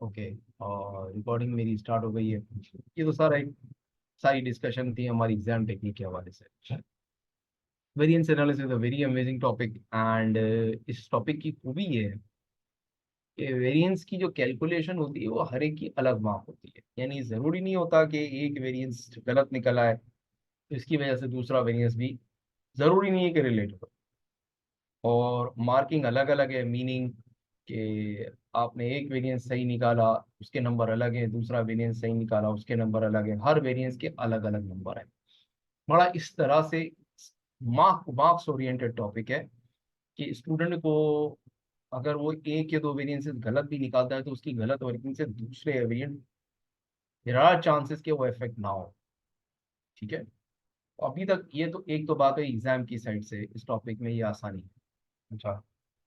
Okay. और recording मेरी start हो गई है। ये तो सारा एक सारी डिस्कशन थी हमारी एग्जाम टेक्निक के हवाले से। Variance analysis is a very amazing topic and इस टॉपिक की खूबी ये है कि वेरिएंस की जो कैलकुलेशन होती है वो हर एक की अलग माप होती है। यानी ज़रूरी नहीं होता कि एक वेरिएंस गलत निकला है तो इसकी वजह से दूसरा वेरिएंस भी ज़रूरी नहीं है कि रिलेट हो। और मार्किंग अलग अलग है, मीनिंग कि आपने एक वेरिएंस सही निकाला उसके नंबर अलग है, दूसरा वेरिएंस सही निकाला उसके नंबर अलग है, हर वेरिएंस के अलग अलग नंबर है। बड़ा इस तरह से मार्क्स ओरिएंटेड टॉपिक है कि स्टूडेंट को अगर वो एक या दो वेरिएंसेस गलत भी निकालता है तो उसकी गलत वर्किंग से दूसरे वेरिएंट देयर आर चांसेस कि वो इफेक्ट ना हो। ठीक है। तो अभी तक ये तो एक तो बात है एग्जाम की साइड से, इस टॉपिक में ये आसानी है। अच्छा,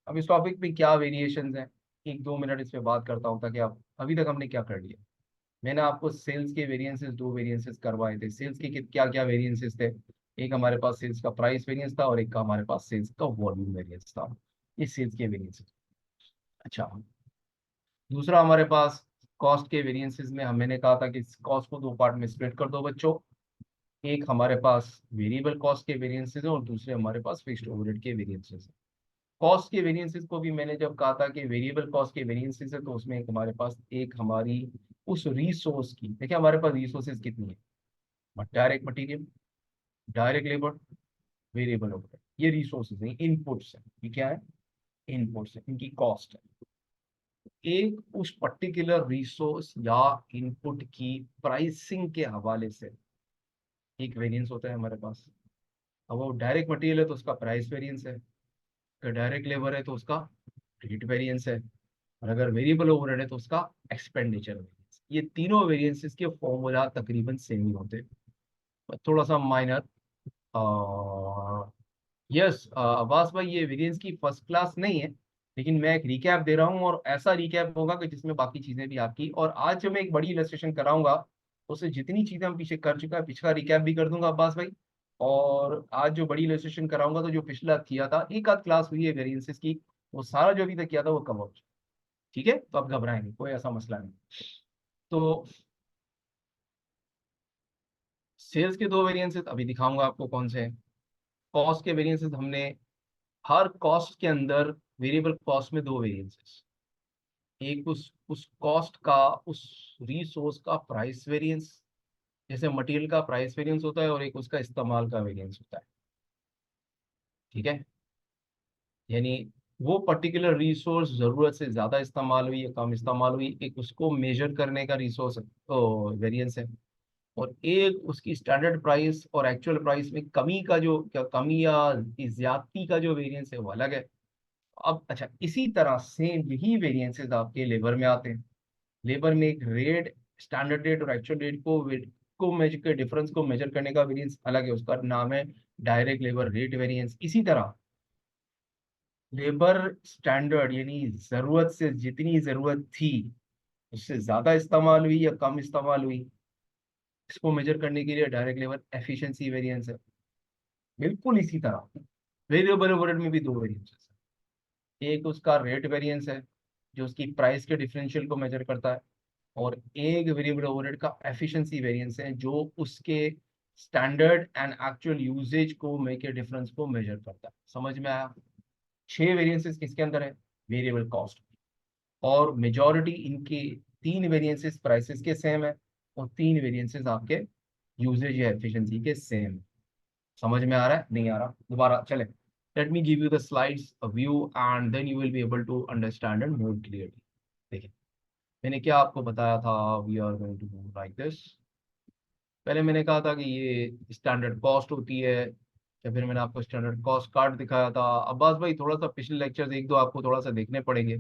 अब इस टॉपिक पे क्या वेरिएशंस हैं, एक दो मिनट इस पे बात करता हूँ ताकि आप अभी तक हमने क्या कर लिया। मैंने आपको सेल्स के वेरिएंसेस दो वेरिएंसेस करवाए थे। सेल्स के क्या क्या वेरिएंसेस थे, एक हमारे पास सेल्स का प्राइस वेरिएंस था और एक का हमारे पास सेल्स का वॉल्यूम वेरिएंस था। ये सेल्स के वेरिएंसेस। अच्छा, दूसरा हमारे पास कॉस्ट के वेरिएंसेस में हम मैंने कहा था कि कॉस्ट को दो पार्ट में स्प्लिट कर दो बच्चों। एक हमारे पास वेरिएबल कॉस्ट के वेरिएंसेस है और दूसरे हमारे पास फिक्स्ड ओवरहेड के वेरिएंसेस है। कॉस्ट के वेरिएंसेस को भी मैंने जब कहा था कि वेरिएबल कॉस्ट के वेरिएंसेस है तो उसमें एक हमारे पास एक हमारी उस रिसोर्स की, देखिए हमारे पास रिसोर्सेज कितनी है, direct material, direct labour, variable overhead, ये रिसोर्सेज हैं, इनपुट्स हैं। ये क्या है, इनपुट्स है, इनकी कॉस्ट है। एक उस पर्टिकुलर रिसोर्स या इनपुट की प्राइसिंग के हवाले से एक वेरिएंस होता है हमारे पास। अब वो डायरेक्ट मटेरियल है तो उसका प्राइस वेरिएंस है, अगर डायरेक्ट लेबर है तो उसका रेट वेरिएंस है, और अगर वेरिएबल ओवरहेड है तो उसका एक्सपेंडिचर वेरिएंस। ये तीनों वेरिएंसेस के फॉर्मूला तकरीबन सेम ही होते हैं, पर थोड़ा सा माइनर। यस अब्बास भाई, ये वेरिएंस की फर्स्ट क्लास नहीं है, लेकिन मैं एक रिकैप दे रहा हूँ और ऐसा रिकैप होगा कि जिसमें बाकी चीजें भी आपकी, और आज जो मैं एक बड़ी इलस्ट्रेशन कराऊंगा उससे जितनी चीजें हम पीछे कर चुका है पिछला रिकैप भी कर दूंगा अब्बास भाई। और आज जो बड़ी इलस्ट्रेशन कराऊंगा तो जो पिछला किया था एक आध क्लास हुई है वेरिएंसेस की, वो सारा जो अभी तक किया था वो कवर हो चुका। ठीक है, तो आप घबराएंगे, कोई ऐसा मसला नहीं। तो सेल्स के दो वेरिएंसेस अभी दिखाऊंगा आपको कौन से हैं। कॉस्ट के वेरिएंसेस हमने हर कॉस्ट के अंदर, वेरिएबल कॉस्ट में दो वेरिएंसेस, एक उस कॉस्ट का, उस रिसोर्स का प्राइस वेरिएंस, जैसे मटेरियल का प्राइस वेरिएंस होता है, और एक उसका इस्तेमाल का वेरिएंस होता है। ठीक है, यानी वो पर्टिकुलर रिसोर्स जरूरत से ज्यादा इस्तेमाल हुई या कम इस्तेमाल हुई, एक उसको मेजर करने का रिसोर्स वेरिएंस है। और एक उसकी स्टैंडर्ड प्राइस और एक्चुअल प्राइस में कमी का जो, क्या कमी या ज्यादती का जो वेरिएंस है वो अलग है। अब अच्छा, इसी तरह सेम यही वेरिएंसेस आपके लेबर में आते हैं। लेबर में एक रेट, स्टैंडर्ड रेट और एक्चुअल रेट को मेजर के डिफरेंस को मेजर करने का वेरिएंस अलग है, उसका नाम है डायरेक्ट लेबर रेट वेरिएंस। इसी तरह लेबर स्टैंडर्ड, यानी जरूरत से जितनी जरूरत थी उससे ज्यादा इस्तेमाल हुई या कम इस्तेमाल हुई, इसको मेजर करने के लिए डायरेक्ट लेबर एफिशिएंसी वेरिएंस है। बिल्कुल इसी तरह वेरिएबल ओवरहेड में भी दो वेरिएंसेस है, एक उसका रेट वेरिएंस है जो उसकी प्राइस के डिफरेंशियल को मेजर करता है, और एक वेरिएबल ओवरहेड का एफिशिएंसी वेरिएंस है जो उसके स्टैंडर्ड एंड एक्चुअल यूजेज को मेक ए डिफरेंस को मेजर करता है। समझ में आया? छह वेरिएंसेस किसके अंदर है, वेरिएबल कॉस्ट। और मेजॉरिटी इनके तीन वेरिएंसेस प्राइसेस के सेम है और तीन वेरिएंसेस आपके यूजेज या एफिशिएंसी के सेम। समझ में आ रहा है, नहीं आ रहा, दोबारा चले। Let me give you the slides a view and then you will be able to understand and more clearly. देखिए, मैंने क्या आपको बताया था, we are going to do like this. पहले मैंने कहा था कि ये स्टैंडर्ड कॉस्ट होती है, या फिर मैंने आपको स्टैंडर्ड कॉस्ट कार्ड दिखाया था। अब्बास भाई थोड़ा सा पिछले लेक्चर एक दो आपको थोड़ा सा देखने पड़ेंगे।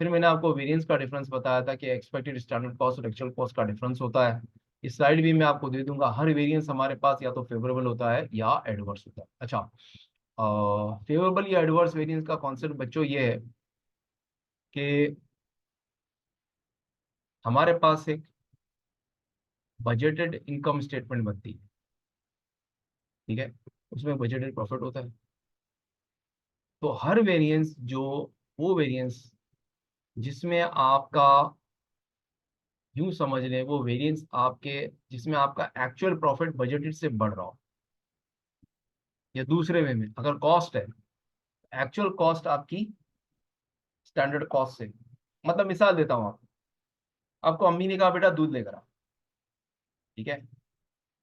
फिर मैंने आपको वेरिएंस का डिफरेंस बताया था कि एक्सपेक्टेड स्टैंडर्ड कॉस्ट और एक्चुअल कॉस्ट का डिफरेंस होता है। इस स्लाइड भी मैं आपको दे दूंगा, हर वेरिएंस हमारे पास या तो फेवरेबल होता है या एडवर्स होता है। अच्छा, फेवरेबल या एडवर्स वेरिएंस का कॉन्सेप्ट बच्चों ये है कि हमारे पास एक बजटेड इनकम स्टेटमेंट बनती है। ठीक है, उसमें बजटेड प्रॉफिट होता है। तो हर वेरिएंस जो, वो वेरिएंस जिसमें आपका यूं समझ लें वो वेरिएंस आपके जिसमें आपका एक्चुअल प्रॉफिट बजटेड से बढ़ रहा हो, या दूसरे वे में अगर कॉस्ट है, एक्चुअल कॉस्ट आपकी स्टैंडर्ड कॉस्ट से, मतलब मिसाल देता हूँ आपको अम्मी ने कहा बेटा दूध लेकर आ, ठीक है,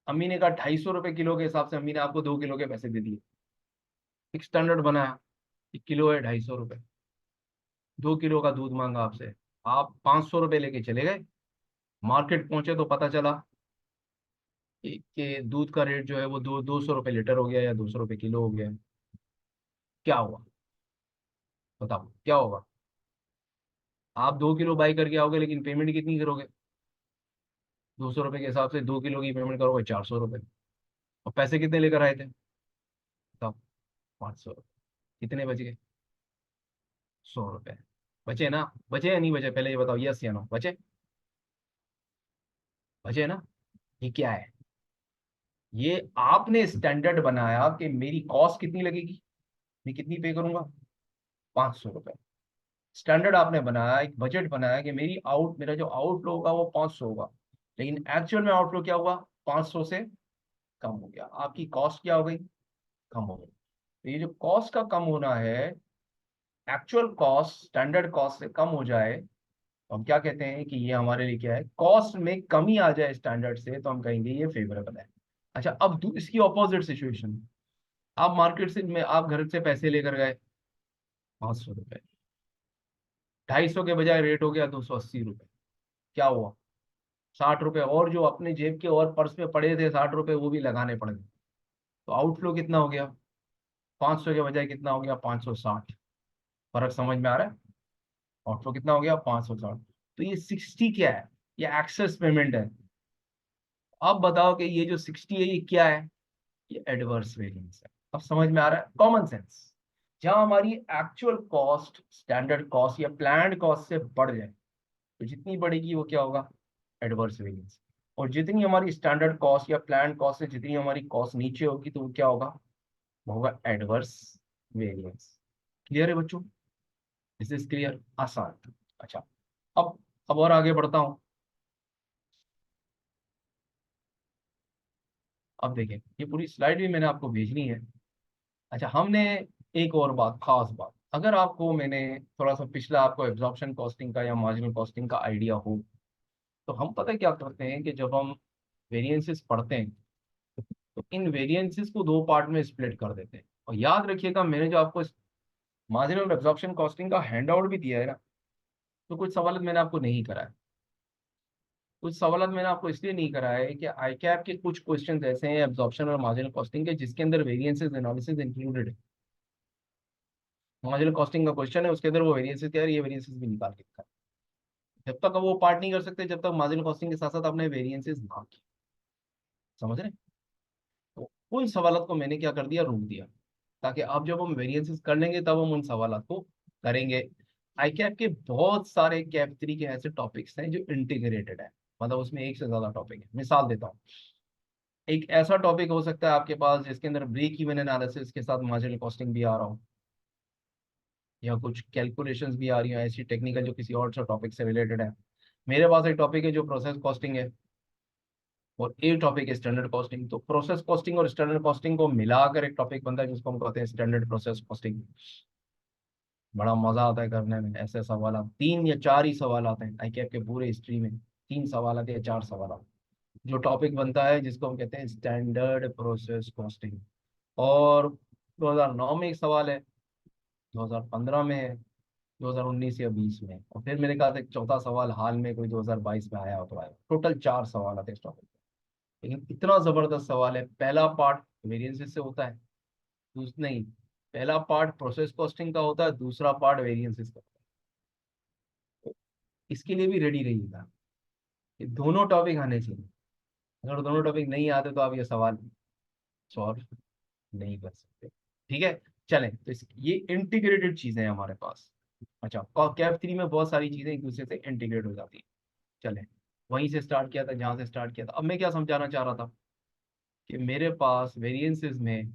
अम्मी ने कहा 250 रुपये किलो के हिसाब से अम्मी ने आपको 2 किलो के पैसे दे दिए, एक स्टैंडर्ड बनाया, 1 किलो है 250 रुपये, 2 किलो का दूध मांगा आपसे, आप 500 रुपये लेके चले गए, मार्केट पहुंचे तो पता चला कि दूध का रेट जो है वो 200 रुपये लीटर हो गया या 200 रुपये किलो हो गया। क्या हुआ, बताओ क्या होगा? आप 2 किलो बाई करके आओगे लेकिन पेमेंट कितनी करोगे? 200 रुपये के हिसाब से 2 किलो की पेमेंट करोगे 400 रुपये, और पैसे कितने लेकर आए थे? बताओ, 500 रुपये, कितने बच गए? 100 रुपये बचे ना? बचे या नहीं बचे, पहले ये बताओ, यस या नो, बचे? बचे ना? ये क्या है? ये आपने स्टैंडर्ड बनाया कि मेरी कॉस्ट कितनी लगेगी, मैं कितनी पे करूंगा, 500 रुपये। स्टैंडर्ड आपने बनाया, एक बजट बनाया कि मेरा जो आउटफ्लो होगा वो 500 होगा, लेकिन एक्चुअल में आउटफ्लो क्या हुआ, 500 से कम हो गया, आपकी कॉस्ट क्या हो गई, कम हो गई। तो ये जो कॉस्ट का कम होना है, एक्चुअल कॉस्ट स्टैंडर्ड कॉस्ट से कम हो जाए, तो हम क्या कहते हैं कि ये हमारे लिए क्या है, कॉस्ट में कमी आ जाए स्टैंडर्ड से, तो हम कहेंगे ये फेवरेबल है। अच्छा, अब इसकी ऑपोजिट सिचुएशन, आप मार्केट से में आप घर से पैसे लेकर गए 500 रुपये, 250 के बजाय रेट हो गया 280 रुपये, क्या हुआ, 60 रुपये और जो अपने जेब के और पर्स में पड़े थे 60 रुपये वो भी लगाने पड़ गए, तो आउटफ्लो कितना हो गया, 500 के बजाय कितना हो गया, 560। फर्क समझ में आ रहा है? आउटफ्लो कितना हो गया, 560। तो ये 60 क्या है, ये एक्सेस पेमेंट है। अब बताओ कि ये जो 60 है ये क्या है, ये एडवर्स वेरिएंस है। अब समझ में आ रहा है, कॉमन सेंस। जहां हमारी एक्चुअल कॉस्ट स्टैंडर्ड कॉस्ट या प्लान्ड कॉस्ट से बढ़ जाए, तो जितनी बढ़ेगी वो क्या होगा, एडवर्स वेरिएंस। और जितनी हमारी स्टैंडर्ड कॉस्ट या प्लान्ड कॉस्ट से जितनी हमारी कॉस्ट नीचे होगी, तो वो क्या होगा, वो होगा एडवर्स वेरिएंस। क्लियर है बच्चों? दिस इज क्लियर, आसान। अच्छा, अब अब और आगे बढ़ता हूँ। अब देखें, ये पूरी स्लाइड भी मैंने आपको भेजनी है। अच्छा, हमने एक और बात, खास बात, अगर आपको मैंने थोड़ा सा पिछला आपको एब्जॉर्प्शन कॉस्टिंग का या मार्जिनल कॉस्टिंग का आइडिया हो, तो हम पता है क्या करते हैं कि जब हम वेरिएंसेस पढ़ते हैं तो इन वेरिएंसेस को दो पार्ट में स्प्लिट कर देते हैं। और याद रखिएगा, मैंने जो आपको मार्जिनल एब्जॉर्प्शन कॉस्टिंग का हैंड आउट भी दिया है ना, तो कुछ सवाल मैंने आपको नहीं कराया। कुछ सवाल मैंने आपको इसलिए नहीं कराया है कि आई कैप के कुछ क्वेश्चन ऐसे हैं एब्जॉर्प्शन और मार्जिनल कॉस्टिंग के जिसके अंदर वेरिएंसेस एनालिसिस इंक्लूडेड है। मार्जिनल कॉस्टिंग का क्वेश्चन है, उसके अंदर वो वेरिएंसेस क्या है, ये वेरिएंसेस भी निकाल के दिखा। जब तक वो पार्ट नहीं कर सकते जब तक मार्जिनल कॉस्टिंग के साथ साथ आपने वेरिएंसेस ना किए। समझ रहे हैं? तो उन सवालों को मैंने क्या कर दिया, रोक दिया, ताकि अब जब हम वेरिएंसेस कर लेंगे तब हम उन सवालों को करेंगे। आई कैप के बहुत सारे कैप थ्री के ऐसे टॉपिक्स हैं जो इंटीग्रेटेड है, मतलब उसमें एक से ज्यादा टॉपिक है। मिसाल देता हूँ, एक ऐसा टॉपिक हो सकता है आपके पास जिसके अंदर ब्रेक इवन एनालिसिस के साथ मार्जिनल कॉस्टिंग भी आ रहा हो, या कुछ कैलकुलेशंस भी आ रही हो ऐसी टेक्निकल जो किसी और टॉपिक से रिलेटेड है। मेरे पास एक टॉपिक है जो प्रोसेस कॉस्टिंग है, और एक टॉपिक है स्टैंडर्ड कॉस्टिंग। तो प्रोसेस कॉस्टिंग और स्टैंडर्ड कॉस्टिंग को मिलाकर एक टॉपिक बनता है जिसको हम कहते हैं स्टैंडर्ड प्रोसेस कॉस्टिंग। बड़ा मजा आता है करने में, ऐसे सवाल 3 या 4 ही सवाल आते हैं आईकेएफ के पूरे हिस्ट्री में, 3 सवाल आते हैं या 4 सवाल आते हैं, जो टॉपिक बनता है जिसको हम कहते हैं स्टैंडर्ड प्रोसेस कॉस्टिंग। और 2009 में एक सवाल है, 2015 में है, 2019 या 20 में, और फिर मेरे ख्याल से एक चौथा सवाल हाल में कोई 2022 में आया हो तो आया। टोटल 4 सवाल आते हैं इस टॉपिक। लेकिन इतना जबरदस्त सवाल है, पहला पार्ट वेरिएंसेस से होता है, नहीं, पहला पार्ट प्रोसेस कॉस्टिंग का होता है, दूसरा पार्ट वेरिएंसेस का होता है। तो इसके लिए भी रेडी रहिएगा, ये दोनों टॉपिक आने चाहिए। अगर दोनों टॉपिक नहीं आते तो आप ये सवाल सॉल्व नहीं कर सकते। ठीक है, चलें, तो ये इंटीग्रेटेड चीजें हैं हमारे पास। अच्छा, कैप थ्री में बहुत सारी चीजें एक दूसरे से इंटीग्रेट हो जाती है। चलें, वहीं से स्टार्ट किया था जहां से स्टार्ट किया था। अब मैं क्या समझाना चाह रहा था कि मेरे पास वेरिएंसेस में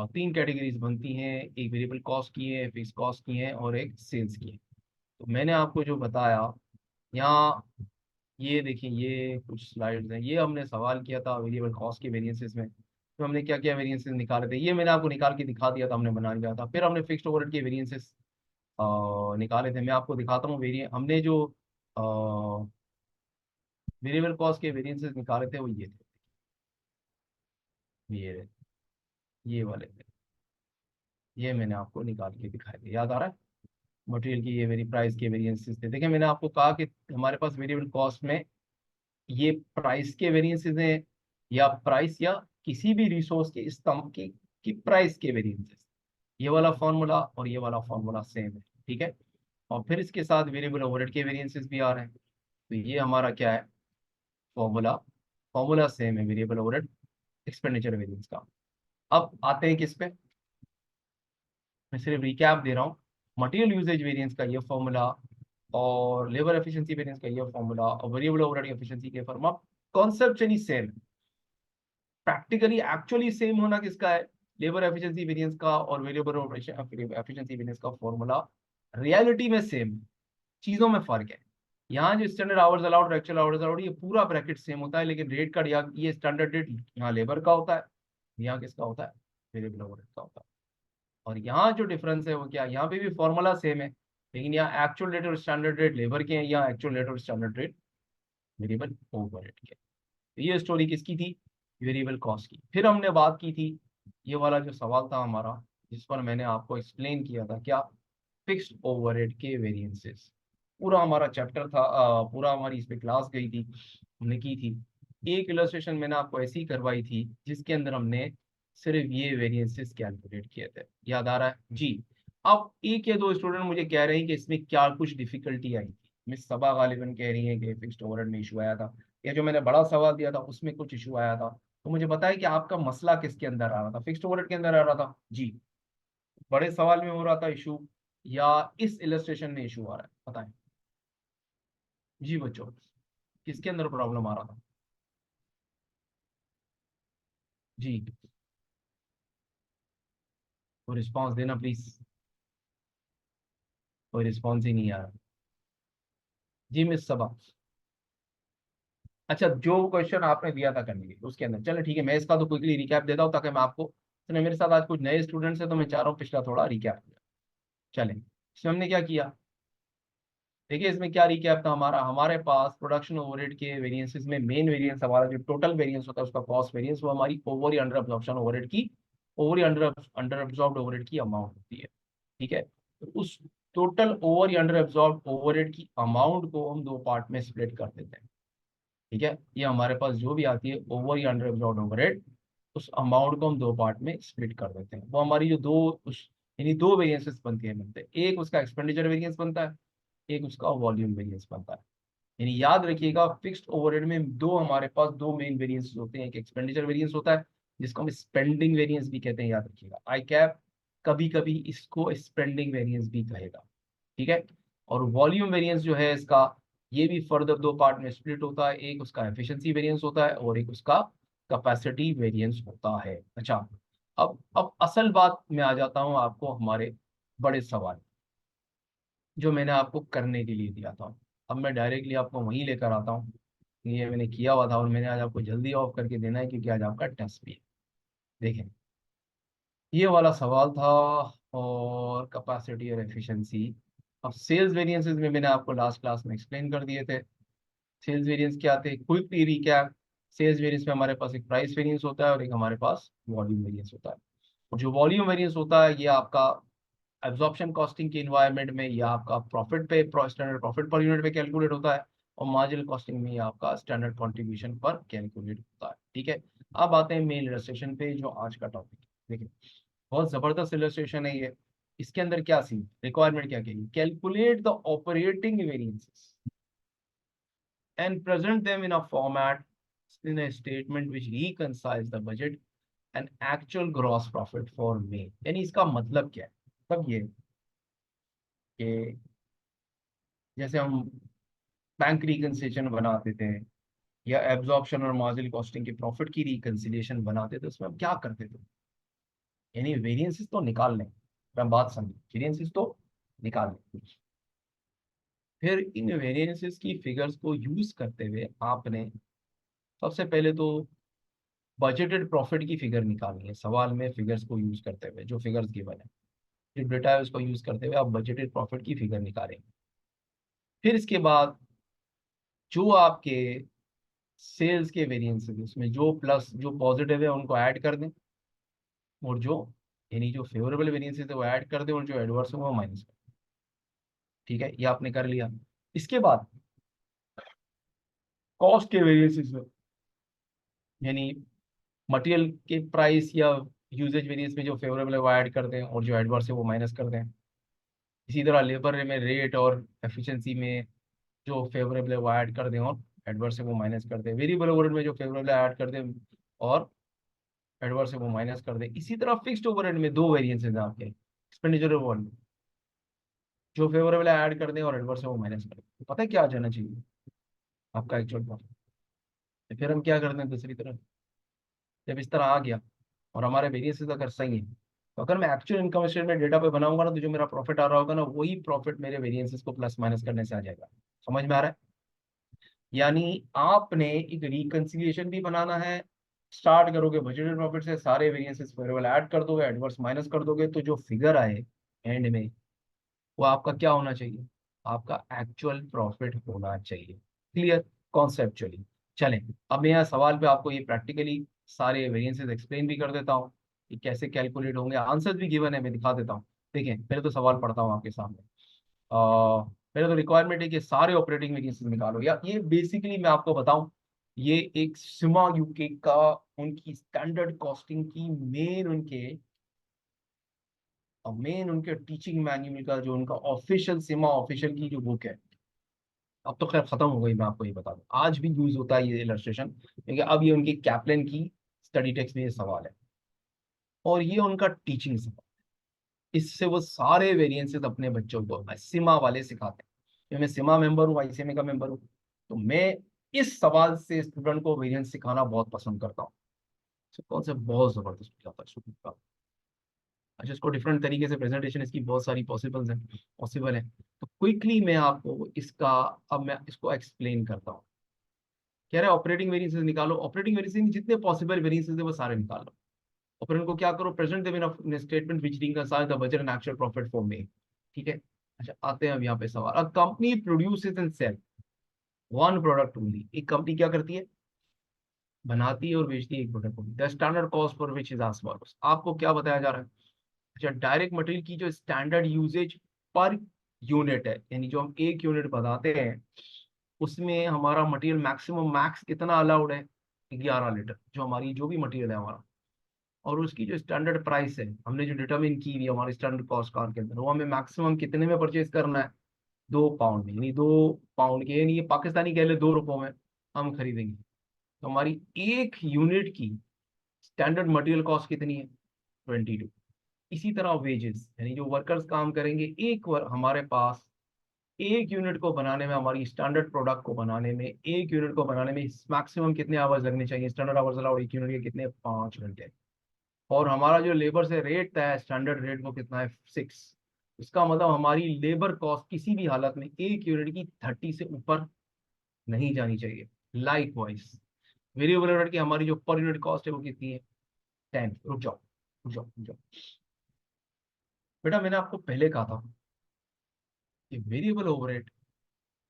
3 कैटेगरीज बनती हैं, एक वेरिएबल कॉस्ट की है, फिक्स कॉस्ट की है, और एक सेल्स की है। तो मैंने आपको जो बताया, यहाँ ये देखिए, ये कुछ स्लाइड्स हैं, ये हमने सवाल किया था वेरिएबल कॉस्ट के वेरिएंसेस में। तो हमने क्या क्या वेरिएंसेस निकाले थे, ये मैंने आपको निकाल के दिखा दिया था, हमने बना लिया था। फिर हमने फिक्स्ड ओवरहेड के वेरिएंसेस निकाले थे। मैं आपको दिखाता हूँ वेरिएंस हमने जो वेरिएबल कॉस्ट के वेरिएंसेस निकाले थे, वो ये थे, ये वाले थे। ये मैंने आपको निकाल के दिखाए थे, याद आ रहा है? मटेरियल की ये मेरी प्राइस के वेरिएंसेस थे। देखिए मैंने आपको कहा कि हमारे पास वेरिएबल कॉस्ट में ये प्राइस के वेरिएंसेस हैं, या प्राइस या किसी भी रिसोर्स के स्तंभ की प्राइस के वेरिएंसेस। ये वाला फॉर्मूला और ये वाला फॉर्मूला सेम है, ठीक है। और फिर इसके साथ वेरिएबल ओवरहेड के वेरिएंसेस भी आ रहे हैं। तो ये हमारा क्या है, फॉर्मूला फॉर्मूला सेम है वेरिएबल ओवरहेड एक्सपेंडिचर वेरिएंस का। अब आते हैं किस पे, मैं सिर्फ रिकैप दे रहा हूँ। मटेरियल यूजेज वेरिएंस का ये फॉर्मूला, और लेबर एफिशिएंसी वेरिएंस का ये फॉर्मूला, और वेरिएबल ओवरहेड एफिशिएंसी के formula conceptually same. Practically actually same होना किसका है, लेबर एफिशिएंसी वेरिएंस का और वेरिएबल एफिशिएंसी वेरिएंस का फॉर्मूला रियलिटी में सेम, चीजों में फर्क है। यहाँ जो स्टैंडर्ड आवर्स अलाउड और एक्चुअल आवर्स अलाउड, ये पूरा ब्रैकेट सेम होता है, लेकिन रेट का ये स्टैंडर्ड रेट यहाँ लेबर का होता है, यहाँ किसका होता है, वेरिएबल ओवरहेड का होता है। और यहाँ जो डिफरेंस है वो क्या, यहाँ पे भी फॉर्मूला सेम है, लेकिन यहाँ एक्चुअल रेट और स्टैंडर्ड रेट लेबर के हैं, यहाँ एक्चुअल रेट और स्टैंडर्ड रेट वेरिएबल ओवरहेड के। तो ये स्टोरी किसकी थी, वेरिएबल कॉस्ट की। फिर हमने बात की थी, ये वाला जो सवाल था हमारा, जिस पर मैंने आपको एक्सप्लेन किया था क्या, फिक्स्ड ओवरहेड के वेरिएंसेस। पूरा हमारा चैप्टर था, पूरा हमारी इस पे क्लास गई थी, हमने की थी। एक इलस्ट्रेशन मैंने आपको ऐसी करवाई थी जिसके अंदर हमने सिर्फ ये वेरिएंसेस कैलकुलेट किए थे, याद आ रहा है जी। अब एक या दो स्टूडेंट मुझे कह रहे हैं कि इसमें क्या कुछ डिफिकल्टी आई थी। मिस सबा गालिबन कह रही है कि फिक्स्ड ओवरहेड में इशू आया था, या जो मैंने बड़ा सवाल दिया था उसमें कुछ इशू आया था। तो मुझे बताया कि आपका मसला किसके अंदर आ रहा था, फिक्स्ड ओवरहेड के अंदर आ रहा था जी, बड़े सवाल में हो रहा था इशू, या इस इलस्ट्रेशन में इशू आ रहा है, बताएं जी बच्चों, किसके अंदर प्रॉब्लम आ रहा था जी। कोई रिस्पॉन्स देना प्लीज, कोई रिस्पॉन्स ही नहीं आ रहा। जी मिस सबा, अच्छा जो क्वेश्चन आपने दिया था करने के लिए उसके अंदर, चलो ठीक है, मैं इसका तो क्विकली रिकैप देता हूँ ताकि मैं आपको, तो मेरे साथ आज कुछ नए स्टूडेंट्स हैं तो मैं चाह रहा हूँ पिछला थोड़ा रिकैप। चलें, इसमें हमने क्या किया, देखिए इसमें क्या रिकैप था हमारा, हमारे पास प्रोडक्शन ओवरहेड के वेरिएंसेस में मेन वेरिएंस हमारा जो टोटल वेरिएंस होता है उसका कॉस्ट वेरिएंस, वो हमारी ओवर या अंडर अब्जॉर्प्शन ओवरहेड की, ओवर या अंडर अब्जॉर्ब्ड ओवरहेड की अमाउंट होती है, ठीक है। तो उस टोटल ओवर या अंडर अब्जॉर्ब्ड ओवरहेड की अमाउंट को हम दो पार्ट में स्प्लिट कर देते हैं, ठीक है। ये हमारे पास जो भी आती है ओवर या अंडर अब्जॉर्ब्ड ओवरहेड, उस अमाउंट को हम दो पार्ट में स्प्लिट कर देते हैं। वो हमारी जो दो उस यानी दो वेरिएंसेस बनती है मिलते हैं, एक उसका एक्सपेंडिचर वेरिएंस बनता है, एक उसका वॉल्यूम वेरिएंस बनता है। यानी याद रखिएगा, फिक्स्ड ओवरहेड में दो हमारे पास दो मेन वेरिएंस होते हैं, एक एक्सपेंडिचर वेरिएंस होता है जिसको हम स्पेंडिंग वेरिएंस भी कहते हैं, याद रखिएगा आई कैप कभी कभी इसको स्पेंडिंग वेरिएंस भी कहेगा, ठीक है। और वॉल्यूम वेरिएंस जो है इसका, ये भी फर्दर दो पार्ट में स्प्लिट होता है, एक उसका एफिशिएंसी वेरिएंस होता है और एक उसका कैपेसिटी वेरिएंस होता है। अच्छा, अब असल बात में आ जाता हूँ आपको हमारे बड़े सवाल जो मैंने आपको करने के लिए दिया था। अब मैं डायरेक्टली आपको वहीं लेकर आता हूँ, ये मैंने किया हुआ था और मैंने आज आपको जल्दी ऑफ करके देना है क्योंकि आज आपका टेस्ट भी है। देखें, ये वाला सवाल था, और कैपेसिटी और एफिशिएंसी। अब सेल्स वेरिएंसेस में मैंने आपको लास्ट क्लास में एक्सप्लेन कर दिए थे। सेल्स वेरिएंस क्या थे, क्विकली रिकैप। सेल्स वेरिएंस में हमारे पास एक प्राइस वेरिएंस होता है और एक हमारे पास वॉल्यूम वेरिएंस होता है। और जो वॉल्यूम वेरिएंस होता है ये आपका एब्जॉर्प्शन कॉस्टिंग के इन्वायरमेंट में या आपका प्रॉफिट पे स्टैंडर्ड प्रॉफिट पर यूनिट पे कैलकुलेट होता है, और मार्जिनल कॉस्टिंग में ये आपका स्टैंडर्ड कंट्रीब्यूशन पर कैलकुलेट होता है, ठीक है। अब आते हैं मेन इलस्ट्रेशन पे जो आज का टॉपिक है। देखिए बहुत जबरदस्त इलस्ट्रेशन है ये। इसके अंदर क्या सी रिक्वायरमेंट क्या कहेगी, calculate the operating variances and present them in a format in a statement which reconciles the budget and actual gross profit for May। यानी इसका मतलब क्या है, मतलब ये कि जैसे हम बैंक रिकन्सिलेशन बनाते थे या एब्जॉर्प्शन और मार्जिनल कॉस्टिंग के प्रॉफिट की रिकन्सिलेशन बनाते थे, उसमें हम क्या करते थे, यानी वेरिएंसेस तो निकाल लें, मैं बात समझ, वेरिएंसेस तो निकाल लें, फिर इन वेरिएंसेस की फिगर्स को यूज करते हुए आपने सबसे पहले तो बजटेड प्रॉफिट की फिगर निकालनी है। सवाल में फिगर्स को यूज करते हुए जो फिगर्स गिवन है, जो डेटा है उसको यूज करते हुए आप बजटेड प्रॉफिट की फिगर निकालेंगे। फिर इसके बाद जो आपके सेल्स के वेरिएंसेस उसमें जो प्लस जो पॉजिटिव है उनको ऐड कर दें, और जो यानी जो फेवरेबल वेरिएंसेस है वो ऐड कर दें, और जो एडवर्स है वो माइनस कर दें। ठीक है, ये आपने कर लिया। इसके बाद कॉस्ट के वेरिएंसेस में, यानी मटेरियल के प्राइस या यूजेज वेरिएंस में जो फेवरेबल है वो ऐड कर दें, और जो एडवर्स है वो माइनस कर दें। इसी तरह लेबर में रेट और एफिशिएंसी में जो फेवरेबल है वो ऐड कर दें, और एडवर्स है वो माइनस कर दें। वेरिएबल ओवरहेड में जो फेवरेबल है ऐड कर दें, और एडवर्स है वो माइनस कर दें। इसी तरह फिक्स्ड ओवरहेड में दो वेरिएंसेस हैं आपके, एक्सपेंडिचर ओवरहेड, जो फेवरेबल है ऐड कर दें और एडवर्स है वो माइनस कर दें। तो पता है क्या आ जाना चाहिए आपका एक्चुअल प्रॉफिट। फिर हम क्या करते हैं दूसरी तरफ, जब इस तरह आ गया और हमारे वेरिएंसेस अगर सही है, तो अगर मैं एक्चुअल इनकम स्टेटमेंट डेटा पे बनाऊंगा ना, तो जो मेरा प्रॉफिट आ रहा होगा ना, वही प्रॉफिट मेरे वेरिएंसेस को प्लस माइनस करने से आ जाएगा। समझ में आ रहा है? यानी आपने एक रिकंसिलिएशन भी बनाना है। स्टार्ट करोगे बजटेड प्रॉफिट से, सारे वेरिएंसेस वेरिएबल ऐड कर दोगे, एडवर्स माइनस कर दोगे, तो जो फिगर आए एंड में वो आपका क्या होना चाहिए, आपका एक्चुअल प्रॉफिट होना चाहिए। क्लियर? कॉन्सेप्चुअली। चलें, अब मैं यहाँ सवाल पे आपको ये प्रैक्टिकली सारे वेरिएंसेस एक्सप्लेन भी कर देता हूँ कि कैसे कैलकुलेट होंगे। आंसर भी गिवन है, मैं दिखा देता हूँ। देखें, पहले तो सवाल पढ़ता हूँ आपके सामने। पहले तो रिक्वायरमेंट है कि सारे ऑपरेटिंग वेरिएंसेस निकालो, या ये बेसिकली मैं आपको बताऊं, ये एक सिमा यूके का उनकी स्टैंडर्ड कॉस्टिंग की मेन उनके टीचिंग मैन्युअल का, जो उनका ऑफिशियल सिमा ऑफिशियल की जो बुक है, अब तो खैर खत्म हो गई, मैं आपको ये बता दूं। आज भी यूज होता है ये इलस्ट्रेशन, क्योंकि अब ये उनकी कैप्लन की स्टडी टेक्स्ट में ये सवाल है, और ये उनका टीचिंग सवाल। इससे वो सारे वेरिएंसेस अपने बच्चों को सिमा वाले सिखाते हैं, क्योंकि मैं सिमा मेंबर हूँ, आईसीएमए का मेंबर हूँ। तो मैं इस सवाल से स्टूडेंट को वेरिएंस सिखाना बहुत पसंद करता हूँ। कॉन्सेप्ट बहुत जबरदस्त हो जाता है स्टूडेंट का। अच्छा, इसको डिफरेंट तरीके से प्रेजेंटेशन इसकी बहुत सारी पॉसिबल है। तो क्विकली मैं आपको इसका, अब मैं इसको एक्सप्लेन करता हूँ। कह रहे हैं ऑपरेटिंग वेरिएंसेस निकालो। ऑपरेटिंग वेरिएंसेस जितने पॉसिबल वेरिएंसेस है वो सारे निकाल लो। ऑपरेंड को क्या करो, present them in statement which reconcile the budget and actual profit for May. ठीक है। अच्छा, आते हैं अब यहाँ पे सवाल। A company produces and sell one product only. एक कंपनी क्या करती है, बनाती है और बेचती है एक product only. The standard cost for which is as follows. आपको क्या बताया जा रहा है? अच्छा, डायरेक्ट मटेरियल की जो स्टैंडर्ड यूजेज पर यूनिट है, यानी जो हम एक यूनिट बनाते हैं उसमें हमारा मटेरियल मैक्सिमम मैक्स कितना अलाउड है, 11 लीटर, जो हमारी जो भी मटेरियल है हमारा। और उसकी जो स्टैंडर्ड प्राइस है हमने जो डिटरमिन की हुई है हमारी स्टैंडर्ड कॉस्ट कार के अंदर, वो हमें मैक्सिमम कितने में परचेज करना है, 2 पाउंड में। यानी 2 पाउंड के, यानी ये पाकिस्तानी कह ले 2 रुपयों में हम खरीदेंगे। तो हमारी एक यूनिट की स्टैंडर्ड मटेरियल कॉस्ट कितनी है, 22। इसी तरह वेजेस, यानी जो वर्कर्स काम करेंगे हमारे पास एक यूनिट को बनाने में, हमारी स्टैंडर्ड प्रोडक्ट को बनाने में, एक यूनिट को बनाने में मैक्सिमम कितने आवर्स लगने चाहिए, स्टैंडर्ड आवर्स अलाउड एक यूनिट के कितने, 5 घंटे। और हमारा जो लेबर से रेट तय है, स्टैंडर्ड रेट वो कितना है, 6। इसका मतलब हमारी लेबर कॉस्ट किसी भी हालत में एक यूनिट की 30 से ऊपर नहीं जानी चाहिए। लाइक वाइज वेरिएबल ओवरहेड की हमारी जो पर यूनिट कॉस्ट है वो कितनी है, 10। रुक जाओ रुक जाओ रुक जाओ, बेटा मैंने आपको पहले कहा था कि वेरिएबल ओवरहेड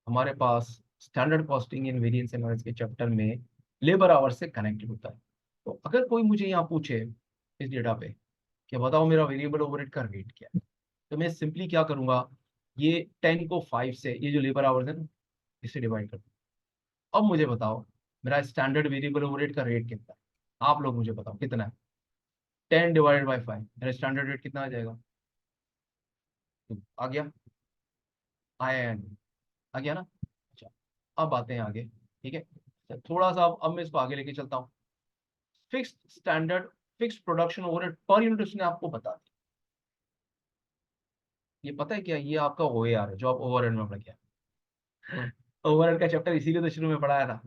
हमारे पास standard costing in variance analysis के चैप्टर में लेबर आवर्स से कनेक्टेड होता है। तो अगर कोई मुझे यहाँ पूछे इस डेटा पे कि बताओ मेरा वेरिएबल ओवरहेड का रेट क्या है, तो मैं सिंपली क्या करूंगा, ये 10 को 5 से, ये जो लेबर आवर्स है ना, इससे डिवाइड कर दूं। अब मुझे बताओ मेरा स्टैंडर्ड वेरिएबल ओवरहेड का रेट कितना है, आप लोग मुझे बताओ कितना है। 10 डिवाइडेड बाई 5, मेरा स्टैंडर्ड रेट कितना आ जाएगा? तो आ गया, आया या नहीं? आ गया ना? अच्छा, अब आते हैं आगे। ठीक है, अच्छा, थोड़ा सा अब मैं इसको आगे लेके चलता हूँ। Fixed standard fixed production overhead per unit उसने आपको बता दिया। ये पता है क्या, ये आपका ओएआर है जो आप ओवरहेड में पढ़ गया। ओवरहेड का चैप्टर इसीलिए तो शुरू में पढ़ाया था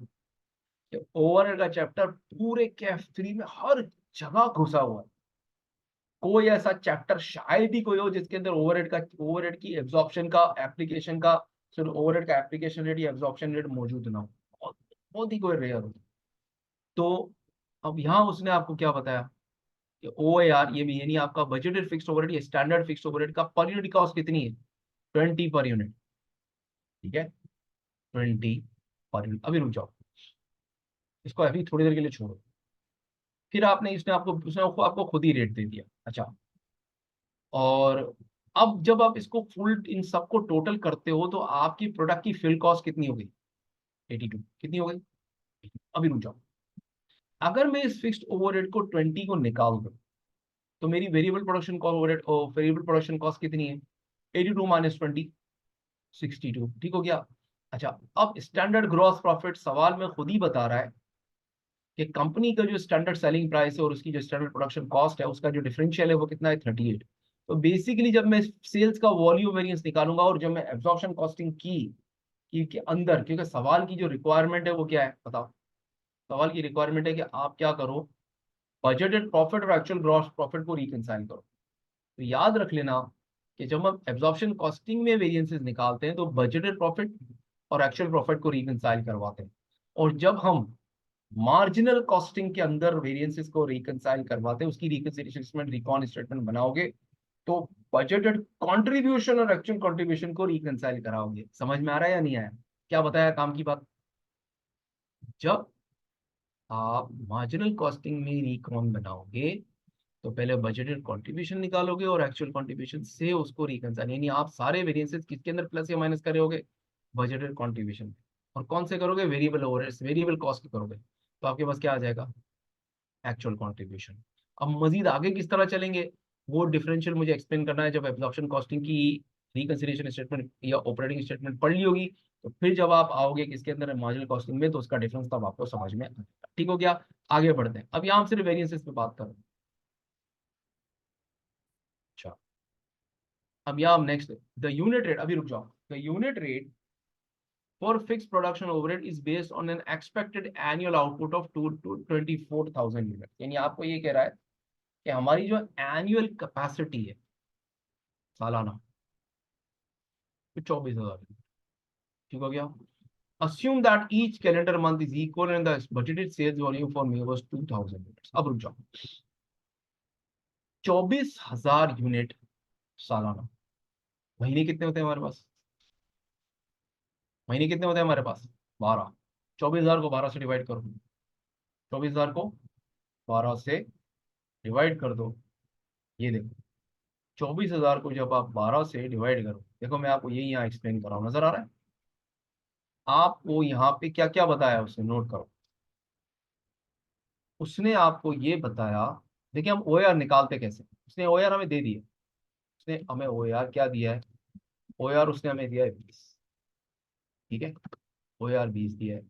कि ओवरहेड का चैप्टर पूरे कैफ 3 में हर जगह घुसा हुआ है। कोई ऐसा चैप्टर शायद ही कोई हो जिसके अंदर ओवरहेड की एब्जॉर्प्शन का, एप्लीकेशन का सिर्फ ओवरहेड का एप्लीकेशन रेट या एब्जॉर्प्शन रेट मौजूद ना हो, बहुत बहुत ही कोई रेयर हो। तो अब यहाँ उसने आपको क्या बताया कि ओ ए आर, ये भी यानी आपका बजटेड फिक्स्ड ओवरहेड या स्टैंडर्ड फिक्स्ड ओवरहेड का पर यूनिट कॉस्ट कितनी है, 20 पर यूनिट। ठीक है, 20 पर यूनिट। अभी रुक जाओ, इसको अभी थोड़ी देर के लिए छोड़ो। फिर आपने इसने आपको उसने आपको खुद ही रेट दे दिया। अच्छा, और अब जब आप इसको फुल इन सबको टोटल करते हो तो आपकी प्रोडक्ट की फिल कॉस्ट कितनी हो गई, 82। कितनी हो गई? अभी रुक जाओ। अगर मैं इस फिक्स्ड ओवरहेड को 20 को निकाल दूं तो मेरी वेरिएबल प्रोडक्शन कॉस्ट ओवरहेड और वेरिएबल प्रोडक्शन कॉस्ट कितनी है, 82 माइनस 20, 62। ठीक हो गया। अच्छा, अब स्टैंडर्ड ग्रॉस प्रॉफिट सवाल में खुद ही बता रहा है कि कंपनी का जो स्टैंडर्ड सेलिंग प्राइस है और उसकी जो स्टैंडर्ड प्रोडक्शन कॉस्ट है उसका जो डिफरेंशियल है वो कितना है, 38। तो बेसिकली जब मैं सेल्स का वॉल्यूम वेरिएंस निकालूंगा और जब मैं एब्जॉर्प्शन कॉस्टिंग की के अंदर, क्योंकि सवाल की जो रिक्वायरमेंट है वो क्या है बताओ, सवाल की रिक्वायरमेंट है कि आप क्या करो, बजटेड प्रॉफिट और एक्चुअल ग्रॉस प्रॉफिट को रिकंसाइल करो। तो याद रख लेना कि जब हम एब्जॉर्प्शन कॉस्टिंग में वेरिएंसेस निकालते हैं तो बजटेड प्रॉफिट और एक्चुअल प्रॉफिट को रिकंसाइल करवाते हैं, और जब हम मार्जिनल कॉस्टिंग के अंदर वेरिएंसेस को रिकंसाइल करवाते हैं, उसकी रिकंसिलिएशन स्टेटमेंट, रिकॉन स्टेटमेंट बनाओगे तो बजटेड कंट्रीब्यूशन और एक्चुअल कंट्रीब्यूशन को रिकंसाइल कराओगे। समझ में आ रहा है या नहीं आया? क्या बताया काम की बात? जब आप मार्जिनल कॉस्टिंग में रिकॉन बनाओगे तो पहले बजटेड कंट्रीब्यूशन निकालोगे और एक्चुअल कंट्रीब्यूशन से उसको रिकंसाइल, यानी आप सारे वेरिएंसेस किसके अंदर प्लस या माइनस करोगे, बजटेड कंट्रीब्यूशन। और कौन से करोगे, वेरिएबल ओवरहेड्स, वेरिएबल कॉस्ट करोगे, तो आपके पास क्या आ जाएगा, एक्चुअल कंट्रीब्यूशन। अब मजीद आगे किस तरह चलेंगे वो डिफरेंशियल मुझे एक्सप्लेन करना है जब एब्जॉर्प्शन कॉस्टिंग की रिकंसिलिएशन स्टेटमेंट या ऑपरेटिंग स्टेटमेंट पढ़ ली होगी। तो फिर जब आप आओगे किसके अंदर, मार्जिनल कॉस्टिंग में, तो उसका डिफरेंस तब आपको समझ में आएगा। ठीक हो गया? आगे बढ़ते हैं। अब यहाँ हम सिर्फ वेरिएंसेस पे बात कर रहे हैं। अच्छा, अब यहाँ हम नेक्स्ट, द यूनिट रेट, अभी रुक जाओ, the unit rate for fix production overhead is based on an expected annual output of 24,000 unit. यानी आपको ये कह रहा है कि हमारी जो एनुअल कैपेसिटी है सालाना, 24,000। ठीक हो गया। assume that each calendar month is equal and the budgeted sales volume for me was 2,000 units। अब रुक जाओ, 24,000 यूनिट सालाना, महीने कितने होते हैं हमारे पास, महीने कितने होते हैं हमारे पास, 12। 24,000 को 12 से डिवाइड करो, 24,000 को 12 से डिवाइड कर दो। ये देखो, 24,000 को जब आप 12 से डिवाइड करो, देखो मैं आपको यही यहाँ एक्सप्लेन कर रहा हूँ, नजर आ रहा है आपको यहाँ पे क्या क्या बताया उसने, नोट करो। उसने आपको ये बताया, देखिए हम ओ निकालते कैसे, उसने ओ हमें दे दिया, उसने हमें ओ क्या दिया है, ओ उसने हमें दिया है 20। ठीक है, ओ 20 दिया है,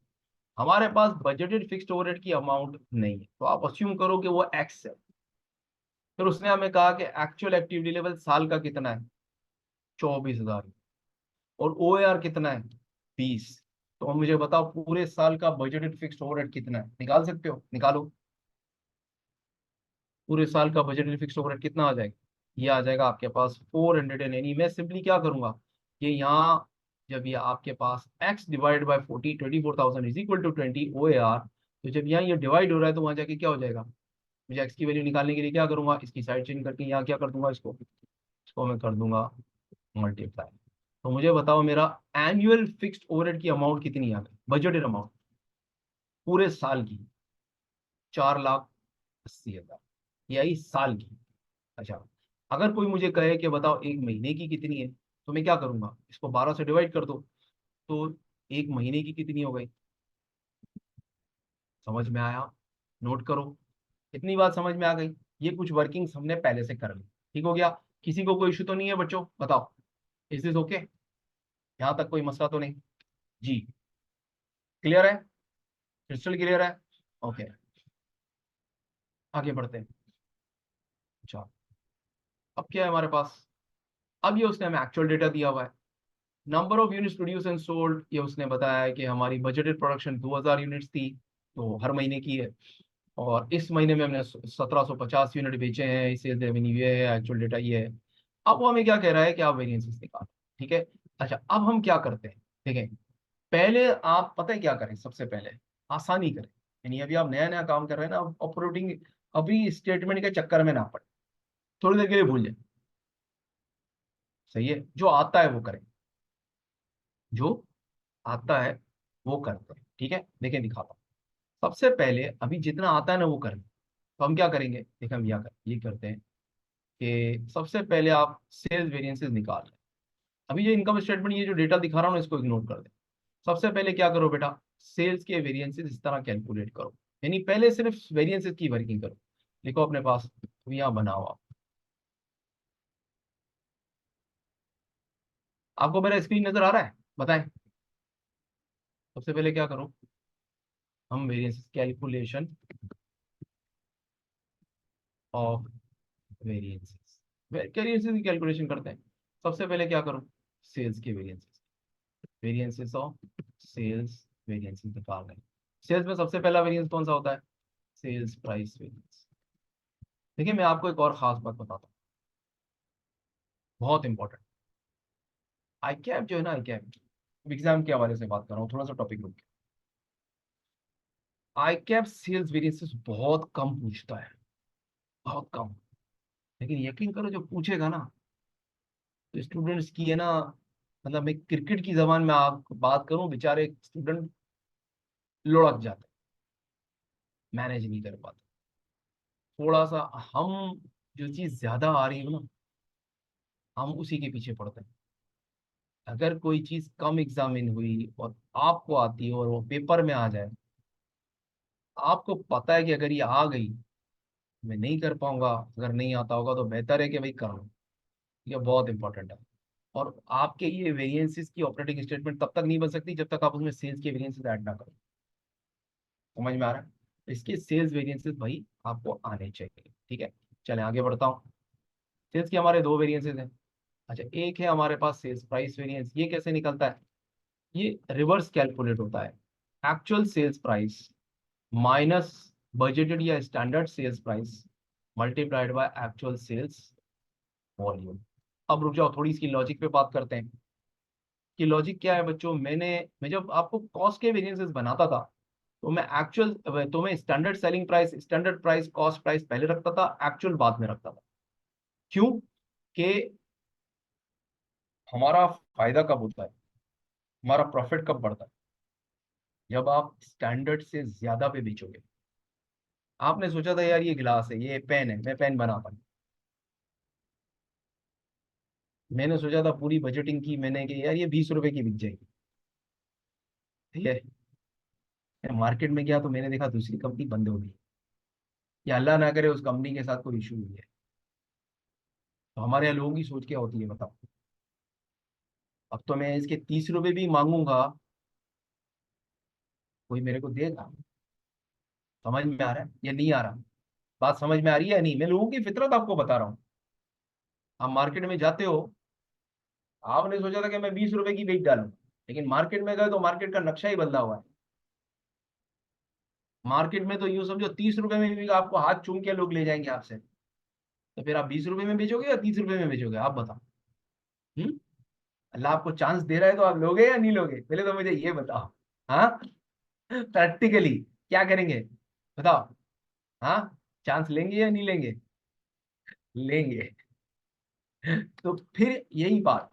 हमारे पास बजटेड फिक्स्ड ओवरहेड की अमाउंट नहीं है, तो आप अस्यूम करो कि वो एक्स है। फिर उसने हमें कहा कि एक्चुअल एक्टिविटी लेवल साल का कितना है, 24,000, और ओ कितना है, 20। तो अब मुझे बताओ पूरे साल का बजटेड फिक्स्ड ओवरहेड कितना है, निकाल सकते हो, निकालो। पूरे साल का बजटेड फिक्स्ड ओवरहेड कितना आ जाएगा, ये आ जाएगा आपके पास 400 एंड एनी। मैं सिंपली क्या करूंगा, ये यहाँ जब ये आपके पास x divide by 24,000 is equal to 20 O A R, तो जब यहाँ ये डिवाइड हो रहा है तो वहां जाके क्या हो जाएगा, मुझे x की वैल्यू निकालने के लिए क्या करूंगा, इसकी साइड चेंज करके यहाँ क्या कर दूंगा, इसको मैं कर दूंगा मल्टीप्लाई। तो मुझे बताओ मेरा एनुअल फिक्स्ड ओवरहेड की अमाउंट कितनी आ गई, बजटेड अमाउंट पूरे साल की, 4,80,000, यही साल की। अच्छा, अगर कोई मुझे कहे कि बताओ एक महीने की कितनी है, तो मैं क्या करूंगा, इसको 12 से डिवाइड कर दो, तो एक महीने की कितनी हो गई, समझ में आया? नोट करो, इतनी बात समझ में आ गई। ये कुछ वर्किंग्स हमने पहले से कर ली। ठीक हो गया? किसी को कोई इशू तो नहीं है बच्चों, बताओ, इज दिस ओके? यहाँ तक कोई मसला तो नहीं? जी, क्लियर है, क्रिस्टल क्लियर है? ओके, आगे बढ़ते हैं। अच्छा, अब क्या है हमारे पास, अब ये उसने हमें एक्चुअल डेटा दिया हुआ है, number of units produce and sold, ये उसने बताया है कि हमारी बजटेड प्रोडक्शन 2,000 यूनिट्स थी, तो हर महीने की है, और इस महीने में हमने 1,750 यूनिट बेचे हैं, सेल्स रेवेन्यू ये है, एक्चुअल डेटा ये है। अब वो हमें क्या कह रहा है कि आप वेरिएंसेस निकालो। ठीक है, अच्छा, अब हम क्या करते हैं, देखें। पहले आप पता है क्या करें, सबसे पहले आसानी करें। यानी अभी आप नया नया काम कर रहे हैं ना, ऑपरेटिंग अभी स्टेटमेंट के चक्कर में ना पड़े, थोड़ी देर के लिए भूल जाए। सही है, जो आता है वो करें, जो आता है वो करते हैं। ठीक है, देखें दिखाता हूं। सबसे पहले अभी जितना आता है ना वो करें। तो हम क्या करेंगे, देखें हम ये करते हैं कि सबसे पहले आप सेल्स वेरिएंसेस निकाल लें। अभी ये इनकम स्टेटमेंट, ये जो डेटा दिखा रहा हूँ ना, इसको इग्नोर कर दें। सबसे पहले क्या करो बेटा, सेल्स के वेरिएंसेस इस तरह कैलकुलेट करो। यानी पहले सिर्फ वेरिएंसेस की वर्किंग करो। लिखो अपने पास, अभी यहाँ बनाओ आप। आपको मेरा स्क्रीन नजर आ रहा है, बताएं। सबसे पहले क्या करो, हम variances calculation of variances, variances की कैलकुलेशन करते हैं। सबसे पहले क्या करो, सेल्स के variances, variances of sales, variances निकाल रहे हैं। सेल्स में सबसे पहला वेरिएंस कौन सा होता है, सेल्स प्राइस वेरिएंस। देखिए मैं आपको एक और खास बात बताता हूँ, बहुत इंपॉर्टेंट। आई कैप जो है ना, आई कैप एग्जाम के हवाले से बात कर रहा हूँ, थोड़ा सा टॉपिक रुक के। आई कैप सेल्स वेरिएंसेस बहुत कम पूछता है, बहुत कम। लेकिन यकीन करो जो पूछेगा ना, तो स्टूडेंट्स की है ना, मतलब मैं क्रिकेट की जबान में आपको बात करूं, बेचारे स्टूडेंट लुढ़क जाते, मैनेज नहीं कर पाते। थोड़ा सा हम, जो चीज ज्यादा आ रही है ना, हम उसी के पीछे पड़ते हैं। अगर कोई चीज कम एग्जामिन हुई और आपको आती है और वो पेपर में आ जाए, आपको पता है कि अगर ये आ गई मैं नहीं कर पाऊंगा, अगर नहीं आता होगा तो बेहतर है कि भाई कर लो। ये बहुत इंपॉर्टेंट है। और आपके ये वेरिएंसेस की ऑपरेटिंग स्टेटमेंट तब तक नहीं बन सकती जब तक आप उसमें सेल्स के वेरिएंसेस ऐड ना करो। समझ में आ रहा है, इसके सेल्स वेरिएंसेस भाई आपको आने चाहिए। ठीक है, चले आगे बढ़ता हूँ। सेल्स के हमारे दो वेरिएंसेस हैं। अच्छा, एक है हमारे पास सेल्स प्राइस वेरिएंस। ये कैसे निकलता है, ये रिवर्स कैलकुलेट होता है। Actual sales price minus budgeted या standard sales price multiplied by actual sales volume. अब रुक जाओ, थोड़ी इसकी लॉजिक पे बात करते हैं कि लॉजिक क्या है बच्चों। मैं जब आपको कॉस्ट के वेरिएंसेस बनाता था, तो मैं standard selling price, standard price, cost price पहले रखता था, एक्चुअल बाद में रखता था। क्यों, कि हमारा फायदा कब होता है, हमारा प्रॉफिट कब बढ़ता है, जब आप स्टैंडर्ड से ज्यादा पे बेचोगे। आपने सोचा था यार ये गिलास है, ये पेन है, मैं पेन बना पाऊँ। मैंने सोचा था पूरी बजटिंग की मैंने कि यार ये 20 रुपए की बिक जाएगी। ठीक है, मैं मार्केट में गया तो मैंने देखा दूसरी कंपनी बंद हो गई, या अल्लाह ना करे उस कंपनी के साथ कोई इशू हुई है। तो हमारे यहाँ लोगों की सोच क्या होती है बताओ। अब तो मैं इसके 30 रुपए भी मांगूंगा, कोई मेरे को देगा। समझ में आ रहा है या नहीं आ रहा, बात समझ में आ रही है या नहीं, मैं लोगों की फितरत आपको बता रहा हूँ। आप मार्केट में जाते हो, आपने सोचा था कि मैं 20 रुपए की बेच डालूं, लेकिन मार्केट में गए तो मार्केट का नक्शा ही बदला हुआ है। मार्केट में तो यूं समझो 30 रुपए में भी आपको हाथ चूम के लोग ले जाएंगे आपसे। तो फिर आप 20 रुपए में बेचोगे या 30 रुपए में बेचोगे, आप बताओ। हम्म, अल्लाह आपको चांस दे रहा है तो आप लोगे या नहीं लोगे, पहले तो मुझे ये बताओ। हाँ, प्रैक्टिकली क्या करेंगे, बताओ। हाँ, चांस लेंगे या नहीं लेंगे, लेंगे। तो फिर यही बात,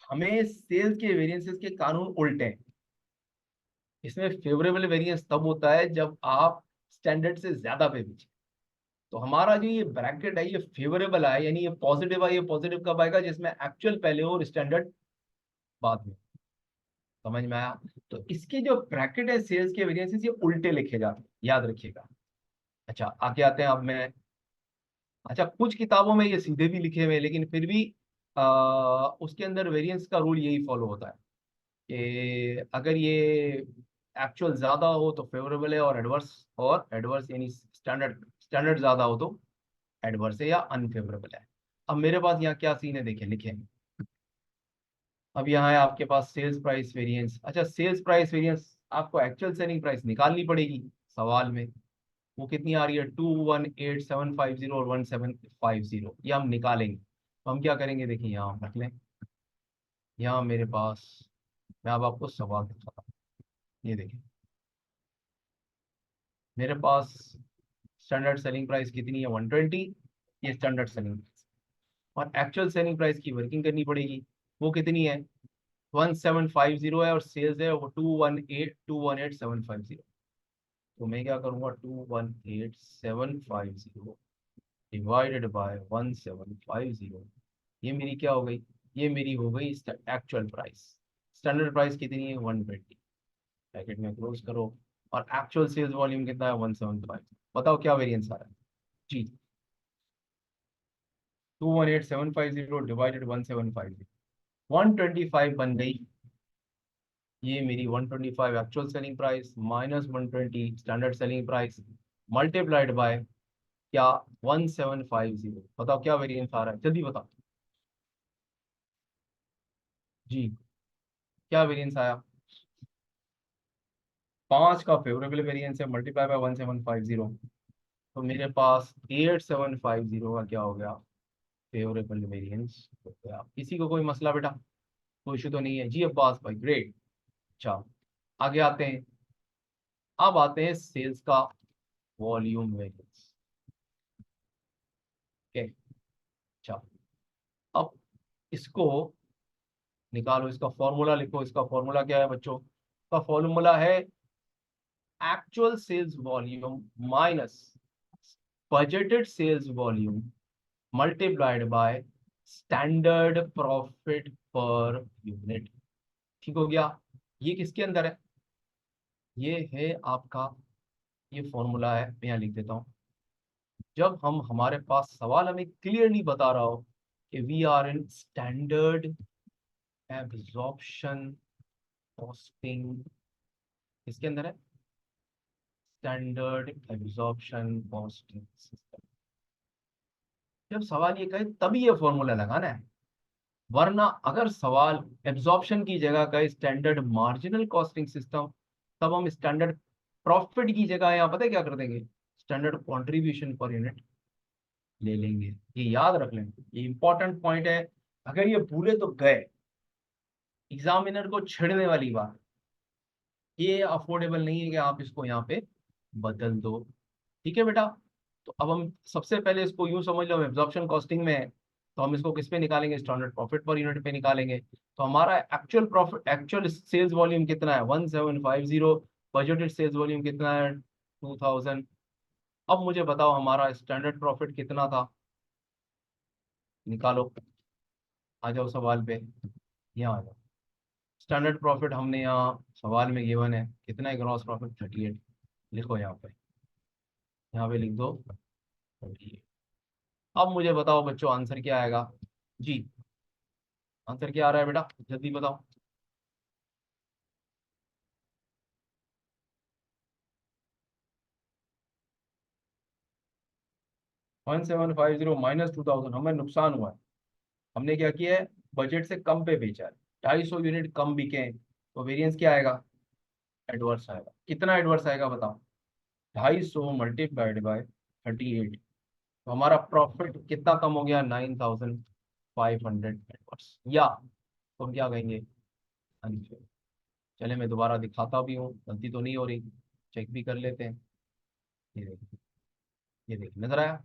हमें सेल्स के वेरिएंसेस के कानून उल्टे हैं। इसमें फेवरेबल वेरिएंस तब होता है जब आप स्टैंडर्ड से ज्यादा पे बेचे। तो हमारा जो ये ब्रैकेट है ये फेवरेबल है, यानी ये पॉजिटिव है। ये पॉजिटिव कब आएगा, जिसमें एक्चुअल पहले हो और स्टैंडर्ड बाद में। समझ में आया। तो इसके जो ब्रैकेट है सेल्स के वेरिएंसेस, ये उल्टे लिखे जाते हैं, याद रखिएगा। अच्छा, आगे आते हैं अब मैं। अच्छा, कुछ किताबों में ये सीधे भी लिखे हुए हैं, लेकिन फिर भी उसके अंदर वेरिएंस का रूल यही फॉलो होता है कि अगर ये एक्चुअल ज्यादा हो तो फेवरेबल है, और एडवर्स यानी स्टैंडर्ड स्टैंडर्ड ज्यादा हो तो एडवर्स है या अनफेवरेबल है। अब मेरे पास यहाँ क्या सीन है, देखें लिखे। अब यहाँ है आपके पास सेल्स प्राइस वेरिएंस। अच्छा, सेल्स प्राइस वेरिएंस आपको एक्चुअल सेलिंग प्राइस निकालनी पड़ेगी सवाल में। वो कितनी आ रही है, 218,750 और 1750, ये हम निकालेंगे। तो हम क्या करेंगे, देखिए यहाँ रख लें। यहाँ मेरे पास, मैं अब आपको सवाल दिखाता हूँ। ये देखिए मेरे पास स्टैंडर्ड सेलिंग प्राइस कितनी है, 120। ये स्टैंडर्ड सेलिंग प्राइस, और एक्चुअल सेलिंग प्राइस की वर्किंग करनी पड़ेगी। वो कितनी है, 1750 है, और सेल्स है वो 218,750। तो मैं क्या करूँगा, 218,750 डिवाइडेड बाय 1750, ये मेरी क्या हो गई, ये मेरी हो गई एक्चुअल प्राइस। स्टैंडर्ड प्राइस कितनी है, 120, ब्रैकेट में क्लोज करो। और एक्चुअल सेल्स वॉल्यूम कितना है, 175। बताओ क्या वेरिएंस आ रहा है जी। 218,750 डिवाइडेड 1750, 125 बन गई। ये मेरी 125 actual selling price minus 120 standard selling price multiplied bye क्या, 1750। बताओ क्या वेरिएंस आ रहा है, जल्दी बताओ जी, क्या वेरिएंस आया। 5 का फेवरेबल वेरिएंस है, मल्टीप्लाई बाय 1750, तो मेरे पास 8750 का क्या हो गया, फेवरेबल वेरिएंस हो गया। किसी को कोई मसला बेटा, कोई इशू तो नहीं है जी अब्बास भाई, ग्रेट। अच्छा, आगे आते हैं। अब आते हैं सेल्स का वॉल्यूम वेरिएंस। ओके, अच्छा, अब इसको निकालो, इसका फॉर्मूला लिखो। इसका फॉर्मूला क्या है बच्चों, इसका फॉर्मूला है actual sales volume minus budgeted sales volume multiplied by standard profit per unit. ठीक हो गया। ये किसके अंदर है, ये है आपका, ये फॉर्मूला है, मैं यहाँ लिख देता हूँ। जब हम, हमारे पास सवाल हमें क्लियरली बता रहा हो कि we are in standard absorption costing, किसके अंदर है, स्टैंडर्ड एब्जॉर्प्शन कॉस्टिंग सिस्टम। जब सवाल ये कहे तभी ये फॉर्मूला लगाना है, वरना अगर सवाल एब्जॉर्प्शन की जगह का स्टैंडर्ड मार्जिनल कॉस्टिंग सिस्टम, तब हम स्टैंडर्ड प्रॉफिट की जगह यहाँ पता है क्या कर देंगे, स्टैंडर्ड कंट्रीब्यूशन पर यूनिट ले लेंगे। ये याद रख लें, ये इंपॉर्टेंट पॉइंट है। अगर ये भूले तो गए, एग्जामिनर को छेड़ने वाली बात। ये अफोर्डेबल नहीं है कि आप इसको यहाँ पे बदल दो। ठीक है बेटा। तो अब हम सबसे पहले इसको यूं समझ लो, एब्जॉर्प्शन कॉस्टिंग में है, तो हम इसको किस पे निकालेंगे, स्टैंडर्ड प्रॉफिट पर यूनिट पे निकालेंगे। तो हमारा actual profit, actual sales volume कितना है, 1750। बजटेड सेल्स वॉल्यूम कितना है, 2000। अब मुझे बताओ हमारा स्टैंडर्ड प्रॉफिट कितना था, निकालो। आ जाओ सवाल पे, यहाँ आ जाओ। स्टैंडर्ड प्रॉफिट हमने यहाँ सवाल में गिवन है कितना है, ग्रॉस प्रॉफिट 38। लिखो यहाँ पे लिख दो 38। अब मुझे बताओ बच्चों आंसर क्या आएगा जी, आंसर क्या आ रहा है बेटा, जल्दी बताओ। 1750 माइनस 2000, हमें नुकसान हुआ है। हमने क्या किया है, बजट से कम पे बेचा है, 250 यूनिट कम बिके हैं, तो वेरिएंस क्या आएगा, एडवर्स आएगा। कितना एडवर्स आएगा बताओ, 250 मल्टीप्लाइड बाय 38, तो हमारा प्रॉफिट कितना कम हो गया, 9500 एडवर्स। या तो हम क्या कहेंगे, अनफेयर। चले मैं दोबारा दिखाता भी हूँ, गलती तो नहीं हो रही, चेक भी कर लेते हैं। ये देखिए, ये देखिए नजर आया,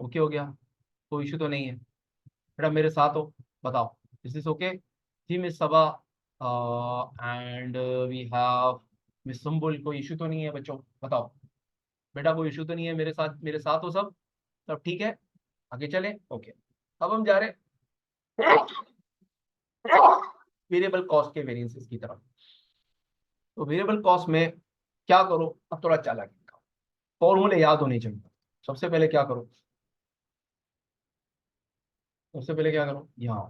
ओके हो गया, कोई इशू तो नहीं है बेटा, मेरे साथ हो, बताओ। इज दिस ओके जी miss Saba, and we have miss Sambul, कोई इशू तो नहीं है बच्चों, बताओ बेटा, कोई इशू तो नहीं है, मेरे साथ हो सब, सब ठीक है, आगे चले ओके। अब हम जा रहे वेरिएबल कॉस्ट के वेरिएंसेस की तरफ। तो वेरिएबल कॉस्ट में क्या करो, अब थोड़ा चालाकी का, फॉर्मूले याद होने चाहिए। सबसे पहले क्या करो, सबसे पहले क्या करो, यहाँ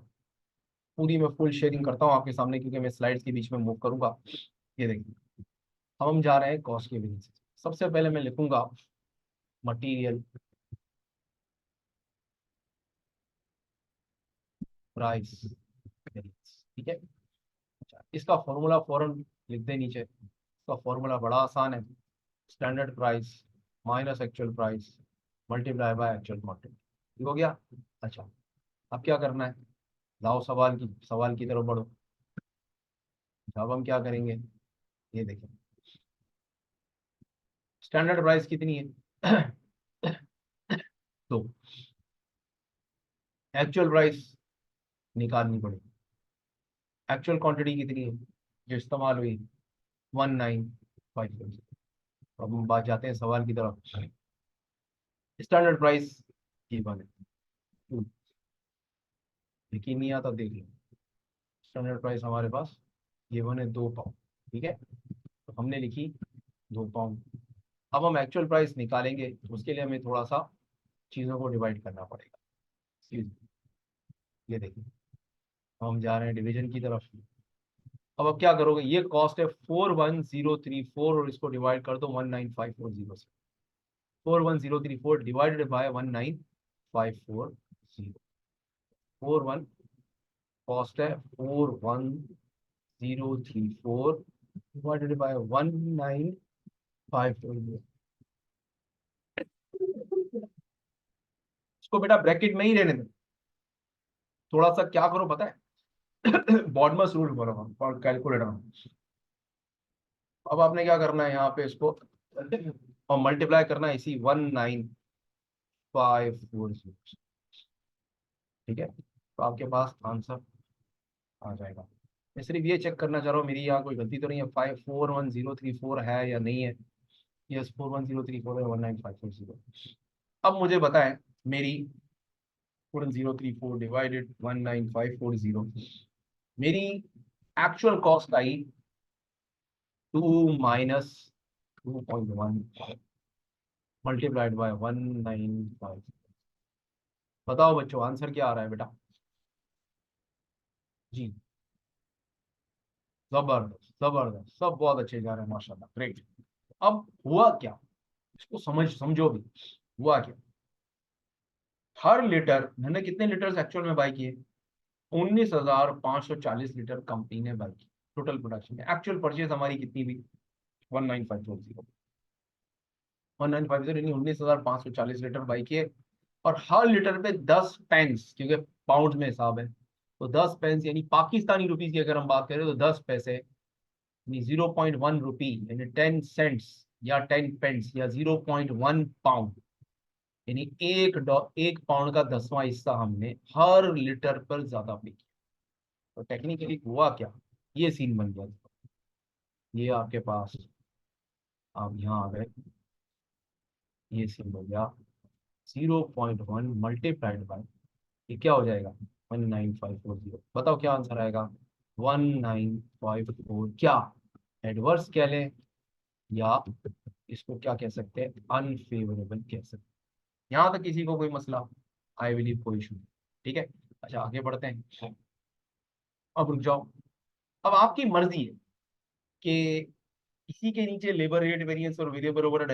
पूरी मैं फुल शेयरिंग करता हूँ आपके सामने, क्योंकि मैं स्लाइड्स के बीच में मूव करूंगा। ये देखिए, अब हम जा रहे हैं कॉस्ट के वेरिएंसेस। सबसे पहले मैं लिखूंगा मटेरियल प्राइस वेरिएंस, ठीक है। अच्छा, इसका फॉर्मूला फॉरन लिख दे नीचे। इसका फॉर्मूला बड़ा आसान है, standard price minus actual price multiply by actual quantity. ठीक हो गया। अच्छा, अब क्या करना है, लाओ सवाल की तरफ बढ़ो। अब हम क्या करेंगे, ये देखें, स्टैंडर्ड प्राइस कितनी है तो एक्चुअल प्राइस निकालनी पड़ेगी। एक्चुअल क्वांटिटी कितनी है जो इस्तेमाल हुई, 1954। अब हम बात जाते हैं सवाल की तरफ। स्टैंडर्ड प्राइस ये बने, यकीन नहीं आता देख लो। स्टैंडर्ड प्राइस हमारे पास ये बने 2 पाउंड, ठीक है, तो हमने लिखी 2 पाउंड। अब हम एक्चुअल प्राइस निकालेंगे, उसके लिए हमें थोड़ा सा चीज़ों को डिवाइड करना पड़ेगा। ये देखिए, हम जा रहे हैं डिवीजन की तरफ। अब क्या करोगे, ये कॉस्ट है 41034 और इसको डिवाइड कर दो 19540 से। 41034 डिवाइडेड बाय 19540। 41 कॉस्ट है 41034 डिवाइडेड बाय 19540। इसको बेटा ब्रैकेट में ही रहने दो। थोड़ा सा क्या करो पता है बॉडमस रूल करो हम और कैलकुलेटर में। अब आपने क्या करना है, यहाँ पे इसको और मल्टीप्लाई करना है इसी 19540, ठीक है, तो आपके पास आंसर आ जाएगा। मैं सिर्फ ये चेक करना चाह रहा हूँ मेरी यहाँ कोई गलती तो नहीं है, 541034 है या नहीं है। यस, 41034 है, 19540। अब मुझे बताएं, मेरी 41034 डिवाइडेड 19540, मेरी actual cost I 2 - 2.1 multiplied by 195। बताओ बच्चों आंसर क्या आ रहा है बेटा। जी, जबरदस्त जबरदस्त, सब बहुत अच्छे जा रहे हैं माशाल्लाह, ग्रेट। अब हुआ क्या, इसको समझो भी। हुआ क्या, हर लीटर मैंने कितने लीटर एक्चुअल में बाई किए, 19,540 लीटर कंपनी ने बाई की। टोटल प्रोडक्शन में एक्चुअल परचेज हमारी कितनी हुई, 19540। 1950 यानी 19,540 लीटर बाई किए। और हर लीटर पे 10 पेंस, क्योंकि पाउंड में हिसाब है, तो 10 पेंस यानी पाकिस्तानी रुपीज की अगर हम बात करें तो 10 पैसे यानी 0.1 रुपी यानी 10 सेंट्स या 10 पेंस या 0.1 पाउंड यानी 1 पाउंड का 10वां हिस्सा हमने हर लीटर पर ज्यादा पे किया। तो टेक्निकली हुआ क्या, ये सीन बन गया। ये आपके पास, आप यहाँ आ गए, ये सीन हो गया 0.1 मल्टीप्लाइड बाय, ये क्या हो जाएगा, 19540। बताओ क्या आंसर आएगा, 1954। क्या एडवर्स कह लें या इसको क्या कह सकते हैं, अनफेवरेबल कह सकते हैं। यहाँ तक किसी को कोई मसला, आई बिलीव कोई इशू नहीं, ठीक है। अच्छा आगे बढ़ते हैं, अब रुक जाओ। अब आपकी मर्जी है कि इसी के नीचे लेबर रेट वेरिएंस और वेरिएबल ओवरहेड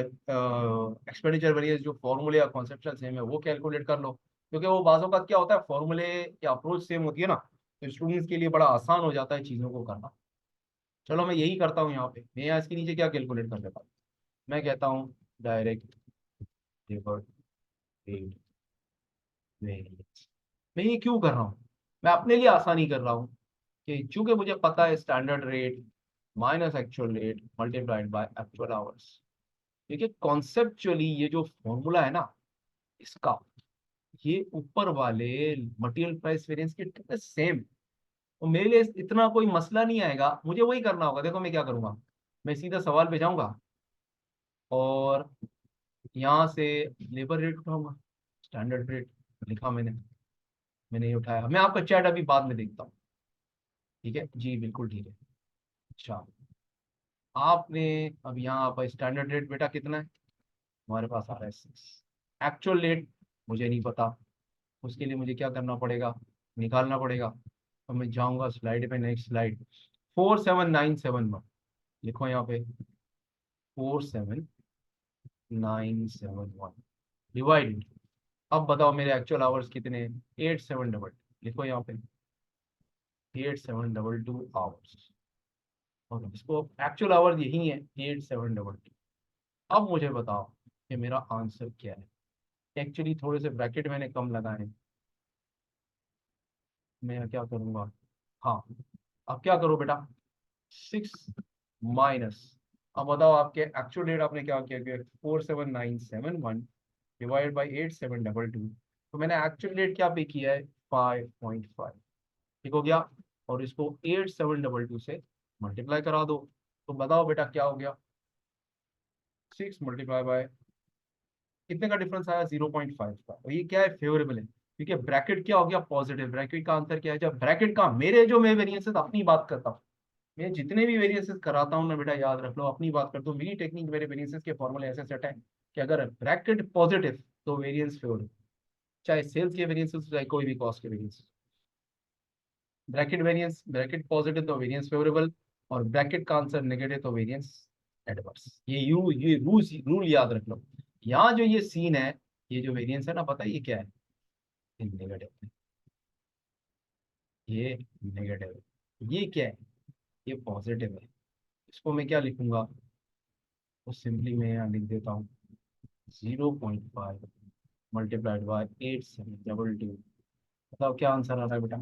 एक्सपेंडिचर वेरिएंस जो फॉर्मूले या कॉन्सेप्चुअल सेम है वो कैलकुलेट कर लो, क्योंकि वो बाजों का क्या होता है, फॉर्मूले या अप्रोच सेम होती है ना, तो स्टूडेंट्स के लिए बड़ा आसान हो जाता है चीज़ों को करना। चलो मैं यही करता हूँ यहाँ पे, मैं यहाँ इसके नीचे क्या कैलकुलेट कर लेता हूँ, मैं कहता हूँ डायरेक्ट लेबर रेट वेरिएंस। मैं ये क्यों कर रहा हूँ, मैं अपने लिए आसानी कर रहा हूँ कि चूंकि मुझे पता है standard rate minus actual rate multiplied by actual hours. देखिए कॉन्सेप्चुअली ये जो फॉर्मूला है ना इसका, ये ऊपर वाले मटेरियल प्राइस वेरिएंस के सेम, तो मेरे लिए इतना कोई मसला नहीं आएगा, मुझे वही करना होगा। देखो मैं क्या करूंगा, मैं सीधा सवाल पे जाऊंगा और यहाँ से लेबर रेट उठाऊंगा, स्टैंडर्ड रेट लिखा मैंने ये उठाया। मैं आपका चैट अभी बाद में देखता हूँ, ठीक है जी बिल्कुल ठीक है। अच्छा, आपने अब यहाँ पर स्टैंडर्ड रेट बेटा कितना है, हमारे पास आ रहा है 6। एक्चुअल रेट मुझे नहीं पता, उसके लिए मुझे क्या करना पड़ेगा, निकालना पड़ेगा। तो मैं जाऊंगा स्लाइड पे, नेक्स्ट स्लाइड, 47971 लिखो यहाँ पे, 47971 डिवाइड। अब बताओ मेरे एक्चुअल आवर्स कितने हैं, 8722 लिखो यहाँ पे, 8722 आवर्स। और इसको एक्चुअल आवर्स यही है 8722। अब मुझे बताओ कि मेरा आंसर क्या है। एक्चुअली थोड़े से ब्रैकेट मैंने कम लगाए हैं, मैं क्या करूंगा, हाँ, अब क्या करो बेटा, 6 - अब बताओ आपके एक्चुअल रेट आपने क्या किया, 47971 डिवाइड बाई 8722। तो मैंने एक्चुअल रेट क्या पे किया है, 5.5। ठीक हो गया। और इसको 8722 से मल्टीप्लाई करा दो। तो बताओ बेटा क्या हो गया, 6 × कितने का डिफरेंस आया, 0.5 का। और ये क्या है, फेवरेबल है, क्योंकि ब्रैकेट क्या हो गया, पॉजिटिव। ब्रैकेट का आंसर क्या है, जब ब्रैकेट का मेरे जो मैं वेरिएंसेस अपनी बात करता हूँ, मैं जितने भी वेरिएंसेस कराता हूँ ना बेटा, याद रख लो, अपनी बात करता हूँ, मेरी टेक्निक, मेरे वेरिएंसेस के फॉर्मूले ऐसे सेट है कि अगर ब्रैकेट पॉजिटिव तो वेरिएंस फेवरेबल, चाहे सेल्स के वेरिएंसेस चाहे कोई भी कॉस्ट के वेरिएंस। ब्रैकेट पॉजिटिव तो वेरिएंस फेवरेबल, और ब्रैकेट का आंसर नेगेटिव तो वेरिएंस एडवर्स। ये रूल याद रख लो। यहाँ जो ये सीन है, ये जो वेरिएंस है ना, पता है ये क्या है, ये नेगेटिव है, ये नेगेटिव है। ये क्या है, ये पॉजिटिव है। इसको मैं क्या लिखूंगा, तो सिंपली मैं यहाँ लिख देता हूँ 0.5 मल्टीप्लाइड बाई 8722। बताओ क्या आंसर आ रहा है बेटा,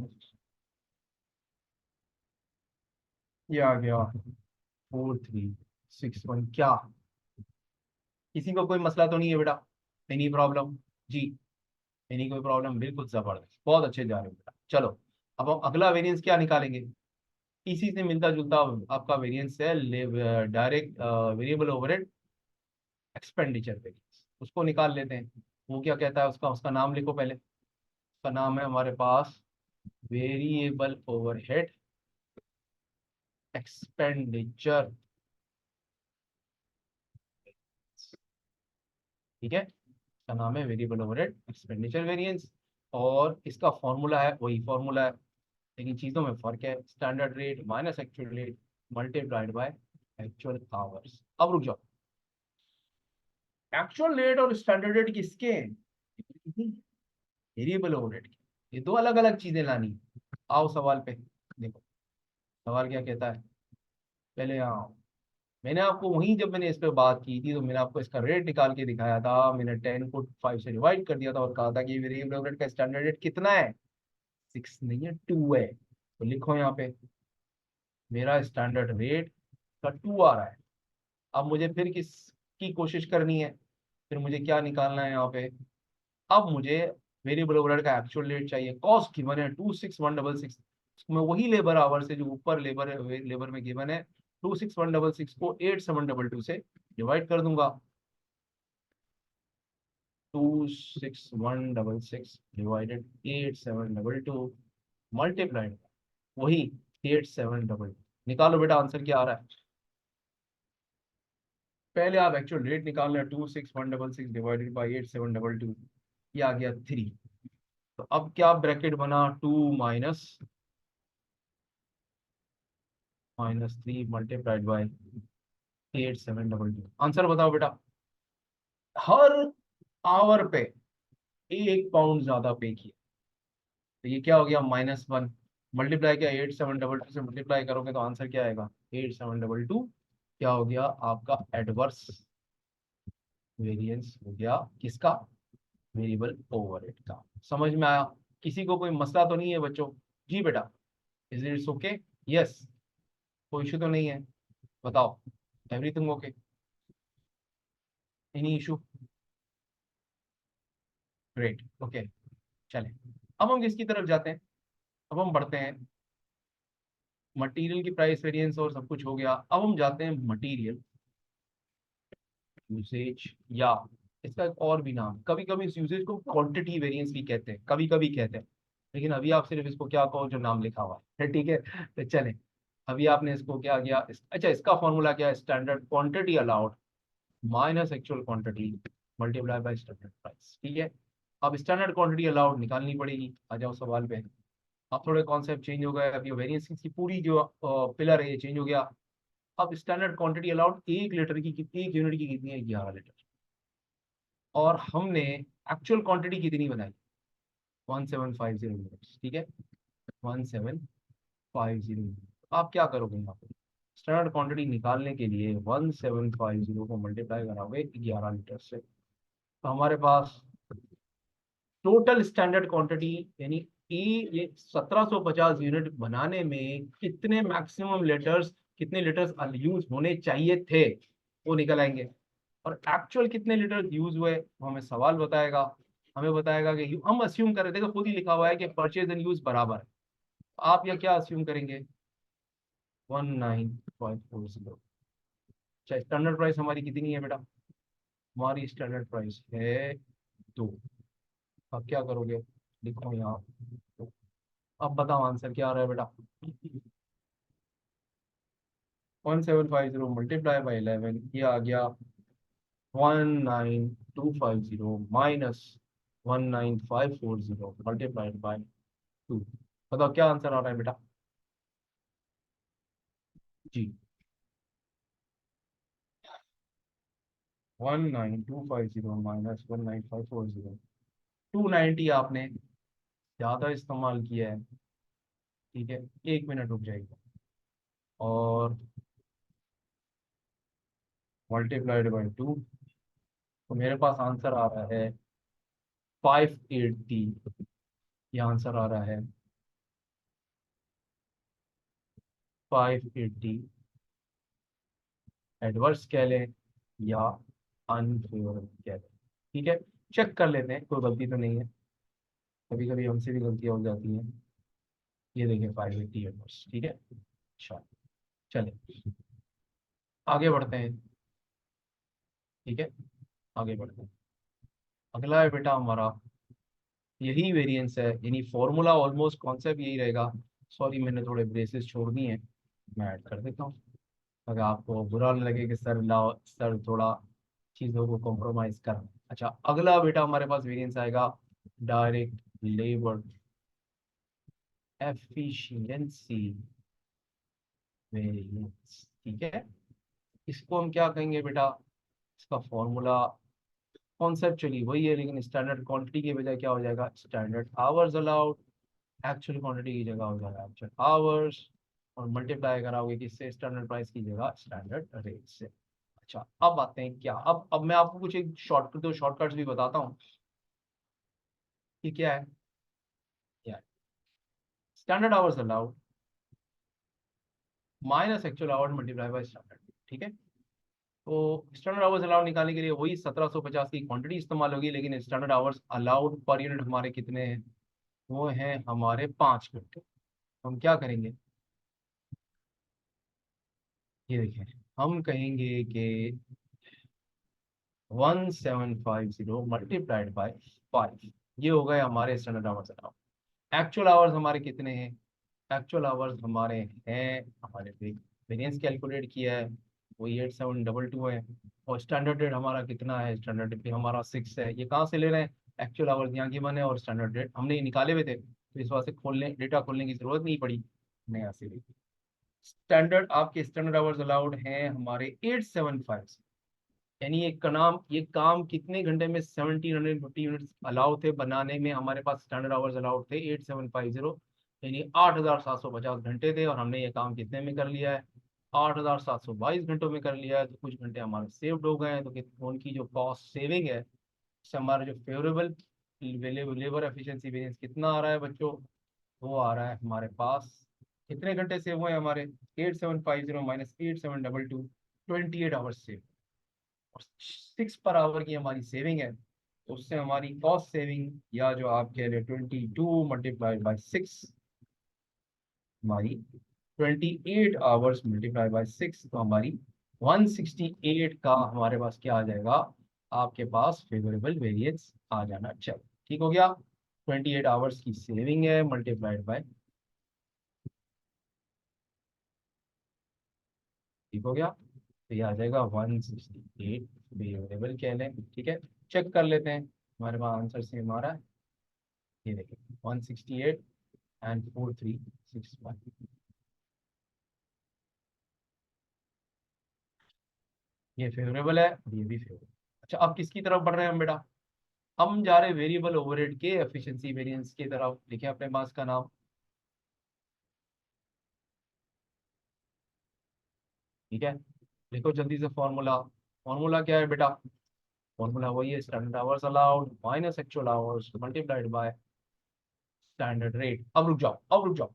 ये आ गया 4361। क्या किसी को कोई मसला तो नहीं है बेटा, एनी प्रॉब्लम जी, एनी कोई प्रॉब्लम, बिल्कुल जबरदस्त, बहुत अच्छे जा रहे हो बेटा। चलो, अब हम अगला वेरिएंस क्या निकालेंगे, इसी से मिलता जुलता आपका वेरिएंस है, direct variable overhead expenditure variance, उसको निकाल लेते हैं। वो क्या कहता है, उसका उसका नाम लिखो पहले। उसका नाम है हमारे पास वेरिएबल ओवरहेड एक्सपेंडिचर। ठीक है, इसका नाम है वेरिएबल ओवरहेड एक्सपेंडिचर वेरिएंस। और इसका फॉर्मूला है, वही फॉर्मूला है, लेकिन चीज़ों में फर्क है, standard rate minus actual rate multiplied by actual hours. अब रुक जाओ, एक्चुअल रेट और स्टैंडर्ड रेट किसके हैं, वेरिएबल ओवरहेड के। ये दो अलग अलग चीजें लानी है। आओ सवाल पे, देखो सवाल क्या कहता है, पहले आओ। मैंने आपको वहीं, जब मैंने इस पे बात की थी, तो मैंने आपको इसका रेट निकाल के दिखाया था। मैंने 10 को 5 से डिवाइड कर दिया था और कहा था कि वेरिएबल ओवरहेड का स्टैंडर्ड रेट कितना है, 6 नहीं है, 2 है। तो लिखो यहाँ पे, मेरा स्टैंडर्ड रेट का 2 आ रहा है। अब मुझे फिर किसकी कोशिश करनी है, फिर मुझे क्या निकालना है यहाँ पे, अब मुझे वेरिएबल ओवरहेड का एक्चुअल रेट चाहिए। कॉस्ट गिवन है 26166, मैं वही लेबर आवर से जो ऊपर लेबर में गिवन है, 26166 को 8722 से डिवाइड कर दूंगा। 26166 डिवाइडेड 8722 मल्टीप्लाइड वही 8722। निकालो बेटा आंसर क्या आ रहा है, पहले आप एक्चुअल रेट निकाल रहे हैं, 26166 डिवाइडेड बाई 8722, ये आ गया 3। तो अब क्या ब्रैकेट बना, 2 -3 मल्टीप्लाइड बाई 8722। आंसर बताओ बेटा, हर आवर पे 1 पाउंड ज्यादा पे किया, तो ये क्या हो गया, -1। मल्टीप्लाई किया 8722 से, मल्टीप्लाई करोगे तो आंसर क्या आएगा, 8722। क्या हो गया आपका, एडवर्स वेरिएंस हो गया किसका, वेरिएबल ओवरहेड का। समझ में आया, किसी को कोई मसला तो नहीं है बच्चों, जी बेटा, इज इट्स ओके, यस, कोई इशू तो नहीं है, बताओ, everything okay, any issue, great, okay. चलें, अब हम किसकी तरफ जाते हैं, अब हम बढ़ते हैं, मटेरियल की प्राइस वेरिएंस और सब कुछ हो गया, अब हम जाते हैं मटेरियल यूसेज, या इसका एक और भी नाम, कभी कभी इस यूसेज को क्वांटिटी वेरिएंस भी कहते हैं, कभी कभी कहते हैं, लेकिन अभी आप सिर्फ इसको क्या कहो, जो नाम लिखा हुआ है, ठीक है। तो चलें, अभी आपने इसको क्या किया, अच्छा, इसका फॉर्मूला क्या है, standard quantity allowed minus actual quantity multiply by standard price. ठीक है, अब स्टैंडर्ड क्वांटिटी अलाउड निकालनी पड़ेगी। आ जाओ सवाल पे, अब थोड़े कॉन्सेप्ट चेंज हो गए, अब ये वेरिएंस की पूरी जो पिलर है ये चेंज हो गया। अब स्टैंडर्ड क्वांटिटी अलाउड 1 लीटर की, 1 यूनिट की कितनी है, 11 लीटर। और हमने एक्चुअल क्वांटिटी कितनी बनाई, 1750 यूनिट्स। ठीक है, 1750। आप क्या करोगे यहाँ पे, स्टैंडर्ड क्वांटिटी निकालने के लिए 1750 को मल्टीप्लाई कराओगे 11 लीटर से, तो हमारे पास टोटल स्टैंडर्ड क्वांटिटी यानी कि ये 1750 यूनिट बनाने में कितने मैक्सिमम लीटर्स, कितने लीटर्स यूज होने चाहिए थे, वो निकल आएंगे। और एक्चुअल कितने लीटर यूज हुए वो हमें सवाल बताएगा। हमें बताएगा कि हम अस्यूम कर रहे थे, देखो खुद ही लिखा हुआ है कि परचेज एंड यूज बराबर है। आप या क्या अस्यूम करेंगे? 19.40। अच्छा, स्टैंडर्ड प्राइस हमारी कितनी है बेटा? हमारी स्टैंडर्ड प्राइस है 2। अब क्या करोगे? लिखो यहाँ। अब बताओ आंसर क्या आ रहा है बेटा? 1750 मल्टीप्लाई बाई 11, ये आ गया 19250 माइनस 19540 मल्टीप्लाइड बाई 2। बताओ क्या आंसर आ रहा है बेटा? जी, 19250 माइनस 19540। 290 आपने ज़्यादा इस्तेमाल किया है। ठीक है, 1 मिनट रुक जाएगा। और मल्टीप्लाइड बाई 2, तो मेरे पास आंसर आ रहा है 580। ये आंसर आ रहा है 580। एडवर्स कह लें या अनफेवरेबल कह लें। ठीक है, चेक कर लेते हैं, कोई गलती तो नहीं है। कभी कभी हमसे भी गलतियां हो जाती हैं। ये देखिए 580 एडवर्स। ठीक है, अच्छा, चले आगे बढ़ते हैं। ठीक है, आगे बढ़ते हैं। अगला है बेटा हमारा, यही वेरिएंस है, यानी फॉर्मूला ऑलमोस्ट कॉन्सेप्ट यही रहेगा। सॉरी, मैंने थोड़े ब्रेसेस छोड़ दिए हैं, मैं ऐड कर देता हूँ, अगर आपको बुरा न लगे कि सर लाओ सर थोड़ा चीज़ों को कॉम्प्रोमाइज कर। अच्छा, अगला बेटा हमारे पास वेरिएंस आएगा डायरेक्ट लेबर एफिशिएंसी वेरिएंस। ठीक है, इसको हम क्या कहेंगे बेटा? इसका फॉर्मूला कॉन्सेप्चुअली वही है, लेकिन स्टैंडर्ड क्वांटिटी की बजाय क्या हो जाएगा? Standard hours allowed. Actual quantity की जगह हो जाएगा एक्चुअल आवर्स, और मल्टीप्लाई कराओगे किससे? स्टैंडर्ड प्राइस की जगह स्टैंडर्ड रेट से। अच्छा, अब आते हैं क्या, अब मैं आपको कुछ एक शॉर्टकट्स भी बताता हूँ कि क्या है। क्या है? Standard hours allowed minus actual hours multiply by standard. ठीक है, तो स्टैंडर्ड आवर्स अलाउड निकालने के लिए वही 1750 की क्वांटिटी इस्तेमाल होगी, लेकिन standard hours allowed per unit हमारे कितने हैं? वो हैं हमारे 5 घंटे। हम क्या करेंगे? ये देखिए, हम कहेंगे कि 1750 मल्टीप्लाइड बाय 5, ये हो गए हमारे standard hours allowed. Actual hours हमारे कितने हैं? एक्चुअल आवर्स हमारे हैं, हमारे वेरिएंस कैलकुलेट किया है, वो 8722 है। और स्टैंडर्ड रेट हमारा कितना है? स्टैंडर्ड रेट भी हमारा 6 है। ये कहाँ से ले रहे हैं? एक्चुअल आवर्स यहाँ की बने और स्टैंडर्ड रेट हमने ये निकाले हुए थे, तो इस वजह से खोलने डेटा खोलने की जरूरत नहीं पड़ी, हमने यहाँ से ली। स्टैंडर्ड आपके स्टैंडर्ड आवर्स अलाउड हैं हमारे 875। यानी ये काम कितने घंटे में? 1750 यूनिट्स अलाउ थे बनाने में, हमारे पास स्टैंडर्ड आवर्स अलाउड थे 8750, यानी 8750 घंटे थे, और हमने ये काम कितने में कर लिया है? 8722 घंटों में कर लिया है। तो कुछ घंटे हमारे सेव्ड हो गए हैं, तो उनकी जो कॉस्ट सेविंग है, इससे हमारा जो फेवरेबल लेबर एफिशिएंसी वेरिएंस कितना आ रहा है बच्चों? वो आ रहा है हमारे पास, कितने घंटे सेव हुए हमारे? 8750 माइनस 8722, 28 आवर्स सेव। और 6 पर आवर की हमारी सेविंग है, तो उससे हमारी कॉस्ट सेविंग, या जो आप कह रहे 22 मल्टीप्लाई बाई 6, हमारी 28 आवर्स मल्टीप्लाई बाई 6, तो हमारी 168 का हमारे पास क्या आ जाएगा? आपके पास फेवरेबल वेरिएंस आ जाना चाहिए। ठीक हो गया, 28 आवर्स की सेविंग है मल्टीप्लाइड बाय, ठीक हो गया, तो ये आ जाएगा 168 फेवरेबल कह लें। ठीक है, चेक कर लेते हैं, हमारे पास आंसर सेम आ रहा है। ये देखिए 168 एंड 4361, ये फेवरेबल है और ये भी फेवरेबल। अच्छा, अब किसकी तरफ बढ़ रहे हैं हम बेटा? हम जा रहे हैं वेरिएबल ओवरहेड के एफिशिएंसी वेरिएंस की तरफ। लिखे अपने पास का नाम। ठीक है, लिखो जल्दी से फॉर्मूला। फॉर्मूला क्या है बेटा? फॉर्मूला वही है, standard hours allowed minus actual hours multiplied by standard rate. अब रुक जाओ, अब रुक जाओ,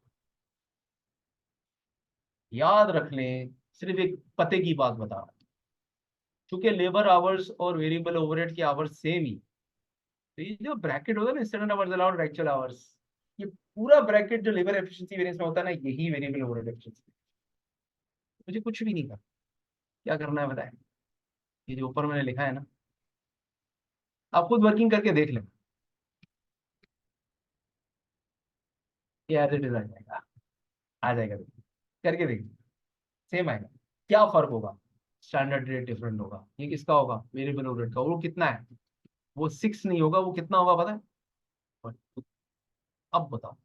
याद रख लें, सिर्फ एक पते की बात बता रहा हूं। चूंकि लेबर आवर्स और वेरिएबल ओवरहेड के आवर्स सेम ही, तो ये जो ब्रैकेट होता है ना, standard hours allowed actual hours, ये पूरा ब्रैकेट जो लेबर एफिशिएंसी वेरिएंस में होता है ना, यही वेरिएबल ओवरहेड एफिशिएंसी। मुझे कुछ भी नहीं करना, क्या करना है बताएं। ये जो ऊपर मैंने लिखा है ना, आप खुद वर्किंग करके देख लें, ये एज इट इज आ जाएगा, आ जाएगा, करके देखिए, सेम आएगा। क्या फर्क होगा, स्टैंडर्ड रेट डिफरेंट होगा, ये किसका होगा, वेरिएबल ओवरहेड का। वो कितना है, वो 6 नहीं होगा, वो कितना होगा पता है। अब बताओ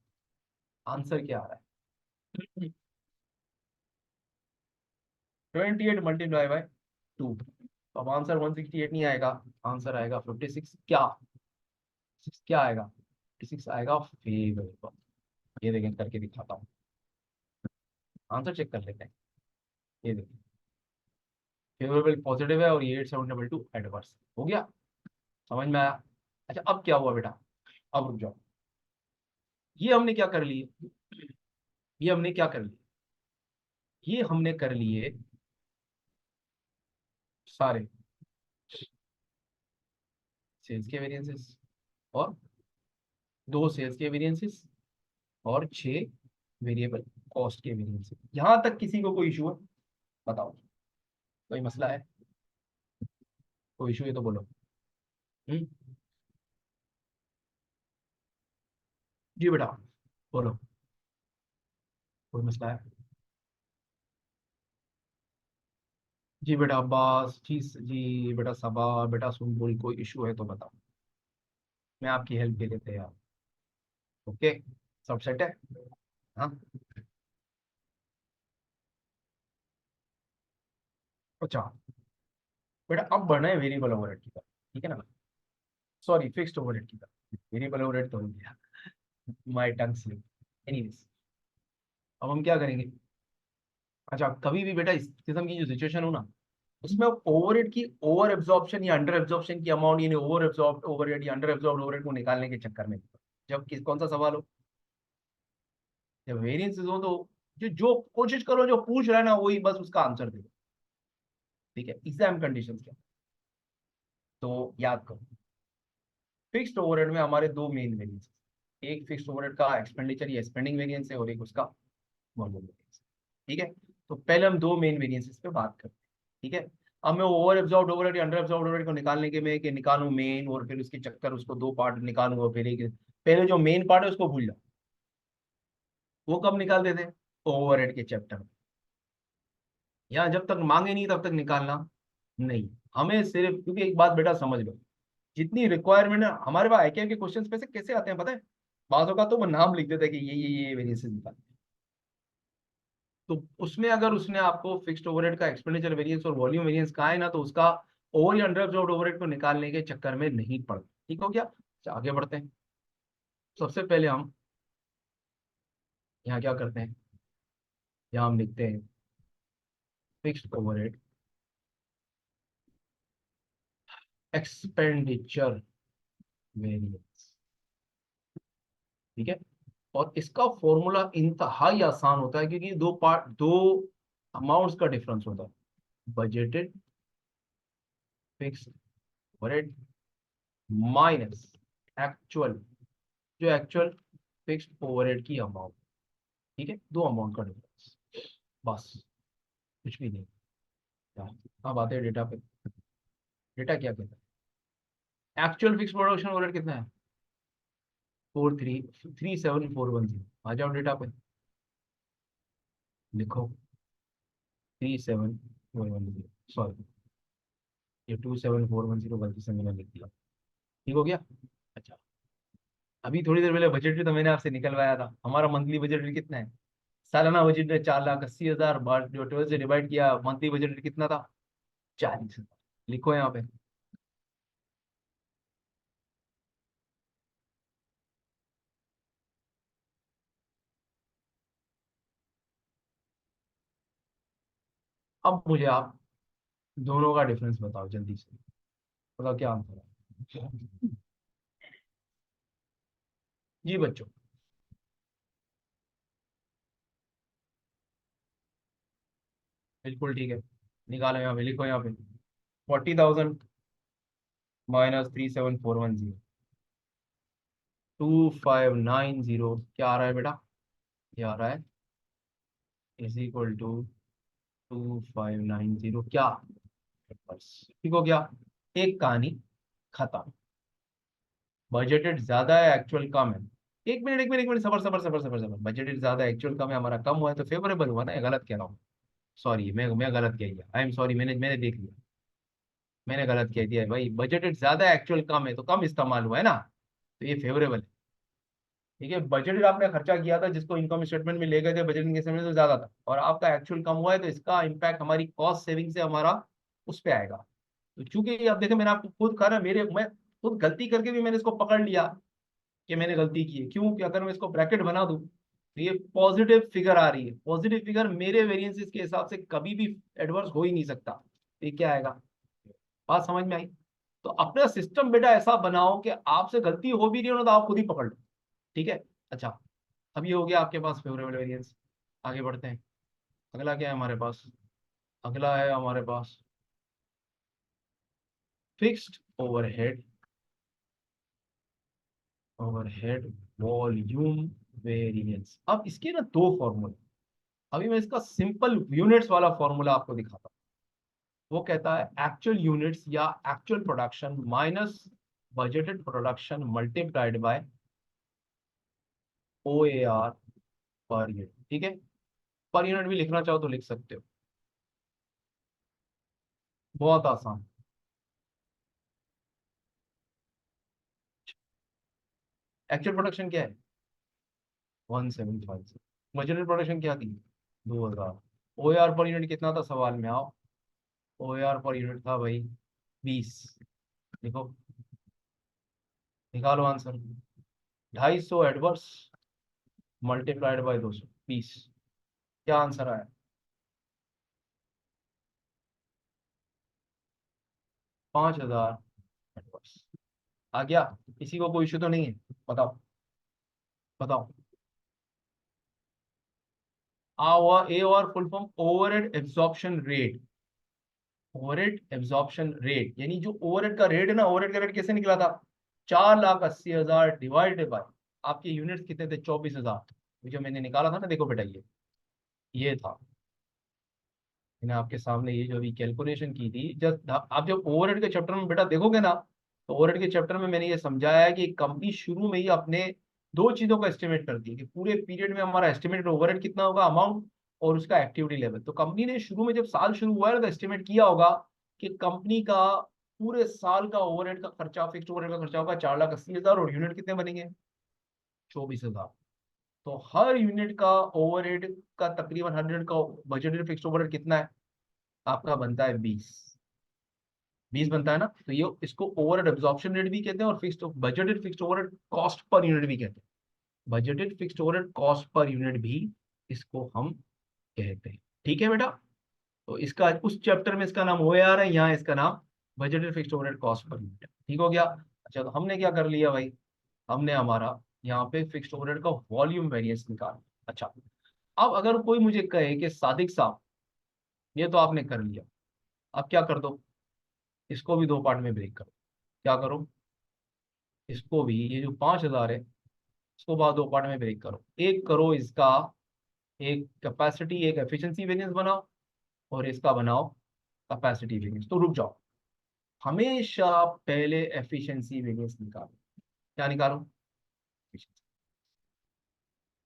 आंसर क्या आ रहा है। 28 × 2। अब आंसर 168 नहीं आएगा, आंसर आएगा 56। क्या, 6 क्या आएगा, 56 आएगा फेवरेबल। ये देखें, करके दिखाता हूँ, आंसर चेक कर लेते हैं। ये देखिए, फेवरेबल पॉजिटिव है, और ये 8722 एडवर्स हो गया। समझ में आया। अच्छा अब क्या हुआ बेटा, अब रुक जाओ, ये हमने क्या कर लिए, ये हमने क्या कर लिए, ये हमने कर लिए सारे सेल्स के वेरिएंसेस, और 2 सेल्स के वेरिएंसेस, और 6 वेरिएबल कॉस्ट के वेरिएंसेस। यहां तक किसी को कोई इशू है, बताओ, कोई मसला है, कोई इशू है तो बोलो। हम्म, जी बेटा, बोलो, कोई मसला है। जी बेटा अब्बास, जी बेटा सबा, बेटा सुनबुल, कोई इशू है तो बताओ, मैं आपकी हेल्प के लिए तैयार हूँ। ओके, सब सेट है। हाँ, अच्छा बेटा, अब बढ़ना है वेरिएबल ओवरहेड की तरफ, ठीक है ना, सॉरी फिक्स्ड ओवरहेड की तरफ, वेरिएबल ओवरहेड तो हो गया, माय टंग स्लिप। एनीवेज, अब हम क्या करेंगे। अच्छा, कभी भी बेटा इस किस्म की जो सिचुएशन हो ना, उसमें ओवरहेड की ओवर एब्जॉर्प्शन या अंडर एब्जॉर्प्शन की अमाउंट, यानी ओवर एब्जॉर्ब ओवरहेड या अंडर एब्जॉर्ब ओवरहेड को निकालने के चक्कर में, जब किस कौन सा सवाल हो, जब वेरिएंसेस हो, तो जो जो कोशिश करो, जो पूछ रहा है ना वही बस उसका आंसर दे दो, ठीक है। एग्जाम कंडीशंस क्या, तो याद करो, फिक्स्ड ओवरहेड में हमारे दो मेन वेरिएंस, एक फिक्स्ड ओवरहेड का एक्सपेंडिचर या स्पेंडिंग वेरिएंस है, और एक उसका वॉल्यूम वेरिएंस, ठीक है। तो पहले हम दो मेन वेरिएंसेस पे बात करते हैं, ठीक है। अब मैं ओवर एब्जॉर्ब ओवरहेड या अंडर एब्जॉर्ब ओवरहेड को निकालने के में कि निकालूं मेन, और फिर उसके चक्कर उसको दो पार्ट निकालूंगा, फिर एक, पहले जो मेन पार्ट है उसको भूल जाओ, वो कब निकाल देते, ओवरहेड के चैप्टर में, या जब तक मांगे नहीं तब तक निकालना नहीं। हमें सिर्फ, क्योंकि एक बात बेटा समझ लो, जितनी रिक्वायरमेंट है हमारे पास आईक्यू के क्वेश्चंस पे से कैसे आते हैं पता है, बाजों का तो वो नाम लिख देता है कि ये वेरिएंसेस निकाल, तो उसमें अगर उसने आपको फिक्स्ड ओवरहेड का एक्सपेंडिचर वेरिएंस और वॉल्यूम वेरिएंस कहा है ना, तो उसका ओवर या अंडर एब्जॉर्ब्ड ओवरहेड को निकालने के चक्कर में नहीं पड़ता, ठीक हो गया। अच्छा, आगे बढ़ते हैं। सबसे पहले हम यहाँ क्या करते हैं, यहाँ हम लिखते हैं फिक्स्ड ओवरहेड एक्सपेंडिचर वेरिएंस, ठीक है। और इसका फॉर्मूला इंतहाई आसान होता है, क्योंकि दो पार्ट, दो अमाउंट्स का डिफरेंस होता है, budgeted fixed overhead minus actual, जो एक्चुअल फिक्स्ड ओवरहेड की अमाउंट, ठीक है, दो अमाउंट का डिफरेंस, बस, कुछ भी नहीं। यार, अब आते हैं डेटा पे। डेटा क्या कहता है, एक्चुअल फिक्स प्रोडक्शन ओवरहेड कितना है, 37410। आ जाओ डेटा पे, लिखो 37410, सॉरी ये 27410 गलती से मैंने लिख दिया, ठीक हो गया। अच्छा, अभी थोड़ी देर पहले बजट भी तो मैंने आपसे निकलवाया था, हमारा मंथली बजट कितना है, सालाना बजट है 4,80,000, जो 12 से डिवाइड किया, मंथली बजट कितना था, 40,000। लिखो यहाँ पे। अब मुझे आप दोनों का डिफरेंस बताओ जल्दी से, बताओ क्या आंसर है। जी बच्चों, बिल्कुल ठीक है, निकालो यहाँ पे, लिखो यहाँ पे 40,000 माइनस 37,410, 2590 क्या आ रहा है बेटा? ये आ रहा है इज इक्वल टू 2590 क्या? बस ठीक हो गया, एक कहानी खत्म। बजटेड ज्यादा है, एक्चुअल कम है। एक मिनट सबर सबर सबर सबर सबर, बजटेड ज्यादा है, एक्चुअल कम है, हमारा कम हुआ है तो फेवरेबल हुआ ना, ये गलत कह रहा हूँ। सॉरी, मैं गलत कह दिया, आई एम सॉरी, मैंने मैंने देख लिया, मैंने गलत कह दिया है भाई। बजटेड ज्यादा है, एक्चुअल कम है, तो कम इस्तेमाल हुआ है ना, तो ये फेवरेबल है। ठीक है, बजटेड आपने खर्चा किया था, जिसको इनकम स्टेटमेंट में ले गए थे बजटिंग के समय, तो ज्यादा था, और आपका एक्चुअल कम हुआ है, तो इसका इम्पैक्ट हमारी कॉस्ट सेविंग से हमारा उस पर आएगा। तो चूंकि अब देखो, मैंने आपको खुद कहा ना, मैं खुद गलती करके भी मैंने इसको पकड़ लिया कि मैंने गलती की है। क्यों? कि अगर मैं इसको ब्रैकेट बना दूं तो ये पॉजिटिव फिगर आ रही है, पॉजिटिव फिगर मेरे वेरिएंसेस के हिसाब से कभी भी एडवर्स हो ही नहीं सकता, तो ये क्या आएगा? बात समझ में आई? तो अपना सिस्टम बेटा ऐसा बनाओ कि आपसे गलती हो भी रही हो ना, तो आप खुद ही पकड़ लो। ठीक है, अच्छा, अब ये हो गया आपके पास फेवरेबल वेरिएंस। आगे बढ़ते हैं, अगला क्या है हमारे पास? अगला है हमारे पास fixed overhead, overhead volume variance. अब इसके ना दो फॉर्मूले, अभी मैं इसका सिंपल यूनिट्स वाला फॉर्मूला आपको दिखाता हूँ। वो कहता है एक्चुअल यूनिट्स या actual production minus budgeted production multiplied by O A R per unit. ठीक है, पर यूनिट भी लिखना चाहो तो लिख सकते हो, बहुत आसान। एक्चुअल प्रोडक्शन क्या है? 1756। बजटेड प्रोडक्शन क्या थी? 2000। ओ ए आर पर यूनिट कितना था सवाल में? आओ, ओ ए आर पर यूनिट था भाई 20। देखो, निकालो आंसर। 250 एडवर्स मल्टीप्लाइड बाय 220, क्या आंसर आया? 5,000 एडवर्स आ गया। किसी को कोई इशू तो नहीं है? बताओ, बताओ। ए और full form overhead absorption rate. Overhead absorption rate यानी जो ओवरहेड का रेट है ना, ओवरहेड का रेट कैसे निकला था? 4,80,000 डिवाइडेड बाय आपके यूनिट्स कितने थे? 24,000। जो मैंने निकाला था ना, देखो बेटा, ये था। मैंने आपके सामने ये जो अभी कैलकुलेशन की थी, जब आप जब ओवरहेड के चैप्टर में बेटा देखोगे ना, तो ओवरहेड के चैप्टर में मैंने ये समझाया है कि कंपनी शुरू में ही अपने दो चीजों का एस्टिमेट करती है कि पूरे पीरियड में हमारा एस्टिमेटेड ओवरहेड कितना होगा, अमाउंट, और उसका एक्टिविटी लेवल। तो कंपनी ने शुरू में जब साल शुरू हुआ है ना, तो एस्टिमेट किया होगा कि कंपनी का पूरे साल का ओवरहेड का खर्चा, फिक्स्ड ओवरहेड का खर्चा होगा 4,80,000, और यूनिट कितने बनेंगे? 24,000। तो हर यूनिट का ओवरहेड का तकरीबन, 100 का बजटेड फिक्स्ड ओवरहेड कितना है आपका? बनता है 20। 20 बनता है ना, तो ये इसको ओवरहेड एब्जॉर्प्शन रेट भी कहते हैं, और fixed budgeted fixed overhead cost per unit भी कहते हैं। Budgeted fixed overhead cost per unit भी इसको हम कहते हैं। ठीक है बेटा, तो इसका उस चैप्टर में इसका नाम OAR है, यहाँ इसका नाम budgeted fixed overhead cost per unit है। ठीक हो गया? अच्छा, तो हमने क्या कर लिया भाई? हमने हमारा यहाँ पे फिक्स्ड ओवरहेड का वॉल्यूम वेरिएंस निकाला। अच्छा, अब अगर कोई मुझे कहे कि सादिक साहब, ये तो आपने कर लिया, अब क्या कर दो? इसको भी दो पार्ट में ब्रेक करो। क्या करो? इसको भी, ये जो 5,000 है, इसको बाद दो पार्ट में ब्रेक करो। एक करो इसका, एक कैपेसिटी एक एफिशिएंसी वेरिएंस बनाओ, और इसका बनाओ कैपेसिटी वेरिएंस। तो रुक जाओ, हमेशा पहले एफिशिएंसी वेरिएंस निकालो। क्या निकालो? Efficiency।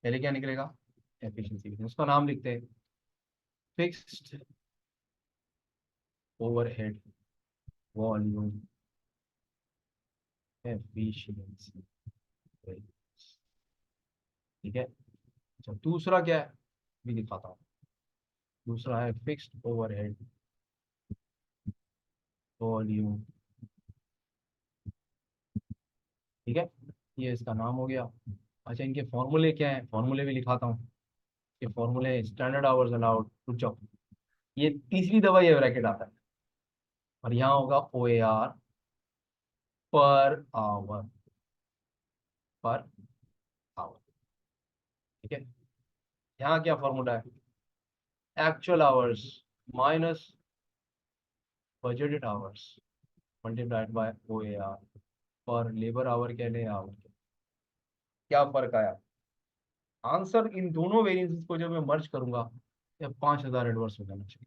पहले क्या निकलेगा? Efficiency variance. उसका नाम लिखते हैं फिक्स्ड ओवरहेड वॉल्यूम एफिशिएंसी। ठीक है, अच्छा, दूसरा क्या है भी दिखाता हूँ। दूसरा है फिक्स्ड ओवरहेड वॉल्यूम। ठीक है, ये इसका नाम हो गया। अच्छा, इनके फॉर्मूले क्या है? फॉर्मूले भी लिखाता हूँ। ये फॉर्मूले स्टैंडर्ड आवर्स अलाउड, रुक जाओ, ये तीसरी दफा ये ब्रैकेट आता है, और यहाँ होगा OAR per hour, per our. ठीक है, यहाँ क्या फॉर्मूला है? Actual hours minus budgeted hours multiplied by O A R per labour hour के लिए आवर। क्या फर्क आया? आंसर इन दोनों वेरिएंसेस को जब मैं मर्ज करूंगा या 5000 एडवर्स हो जाना चाहिए।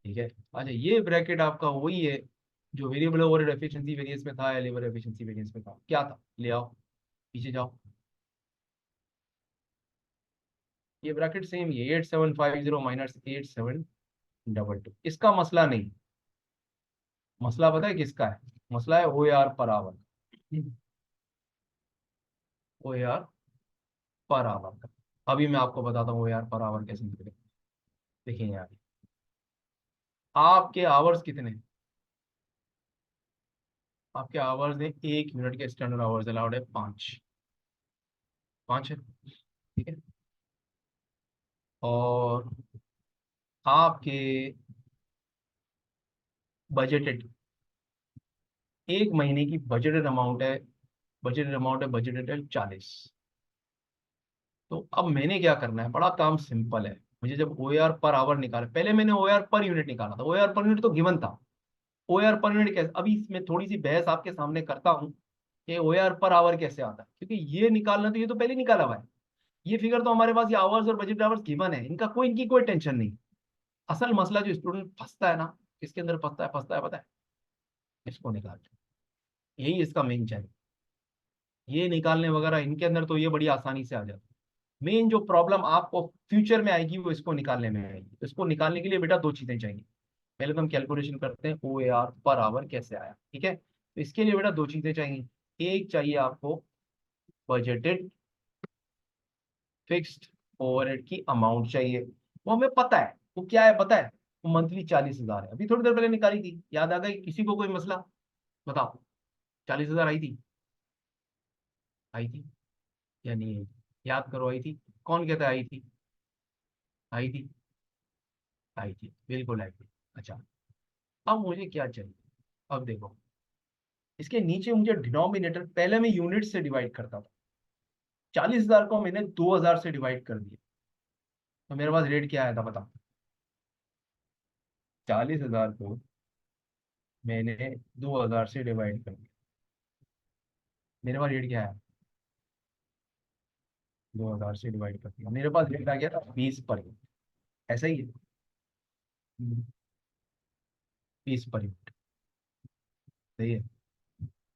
ठीक है। अच्छा, ये ब्रैकेट आपका वही है जो वेरिएबल ओवरहेड एफिशिएंसी वेरिएंस में था या लेबर एफिशिएंसी वेरिएंस में था। क्या था? ले आओ, पीछे जाओ। ये ब्रैकेट सेम ही है, 8750 माइनस 8722। इसका मसला नहीं। मसला पता है किसका है? मसला है O R per hour. O R per hour का। अभी मैं आपको बताता हूँ ओ आर पर आवर कैसे निकले। देखिए यार, आपके आवर्स कितने हैं? आपके आवर्स है, 1 मिनट के स्टैंडर्ड आवर्स अलाउड है 5। 5 है, ठीक है। और आपके बजटेड 1 महीने की बजटेड अमाउंट है, बजटेड है 40। तो अब मैंने क्या करना है? बड़ा काम सिंपल है। मुझे जब ओ आर पर आवर निकाला, पहले मैंने ओ आर पर यूनिट निकाला था। ओ आर पर यूनिट तो गिवन था। ओ आर पर यूनिट कैसे, अभी इसमें थोड़ी सी बहस आपके सामने करता हूँ कि ओ आर पर आवर कैसे आता है, क्योंकि ये निकालना तो ये तो पहले निकाला हुआ है। ये फिगर तो हमारे पास, ये आवर्स और बजट आवर्स गिवन है, इनकी कोई टेंशन नहीं। असल मसला जो स्टूडेंट फंसता है ना, किसके अंदर फंसता है पता है? इसको निकाल, यही इसका मेन चैलेंज। ये निकालने वगैरह इनके अंदर तो ये बड़ी आसानी से आ जाता है। मेन जो प्रॉब्लम आपको फ्यूचर में आएगी वो इसको निकालने में आएगी। इसको निकालने के लिए बेटा दो चीजें चाहिए। पहले तो हम कैलकुलेशन करते हैं ओ ए आर पर आवर कैसे आया, ठीक है। तो इसके लिए बेटा दो चीजें चाहिए। एक चाहिए आपको बजटेड फिक्स्ड ओवरहेड की अमाउंट चाहिए। वो हमें पता है वो क्या है, पता है? वो मंथली 40,000 है। अभी थोड़ी देर पहले निकाली थी, याद आ गई किसी को? कोई मसला? बताओ। 40,000 आई थी? आई थी या नहीं आई थी? याद करो, आई थी? कौन कहता है आई थी? आई थी, आई थी, बिल्कुल आई थी। अच्छा, अब मुझे क्या चाहिए? अब देखो, इसके नीचे मुझे डिनोमिनेटर, पहले मैं यूनिट से डिवाइड करता था। 40,000 को मैंने 2,000 से डिवाइड कर दिया, तो मेरे पास रेट क्या आया था बता? 40,000 को मैंने 2,000 से डिवाइड कर दिया, मेरे पास रेट क्या आया? 2,000 से डिवाइड कर दिया, मेरे पास रेट आ गया था 20 पर यूनिट। ऐसा ही है, 20 पर यूनिट। सही है।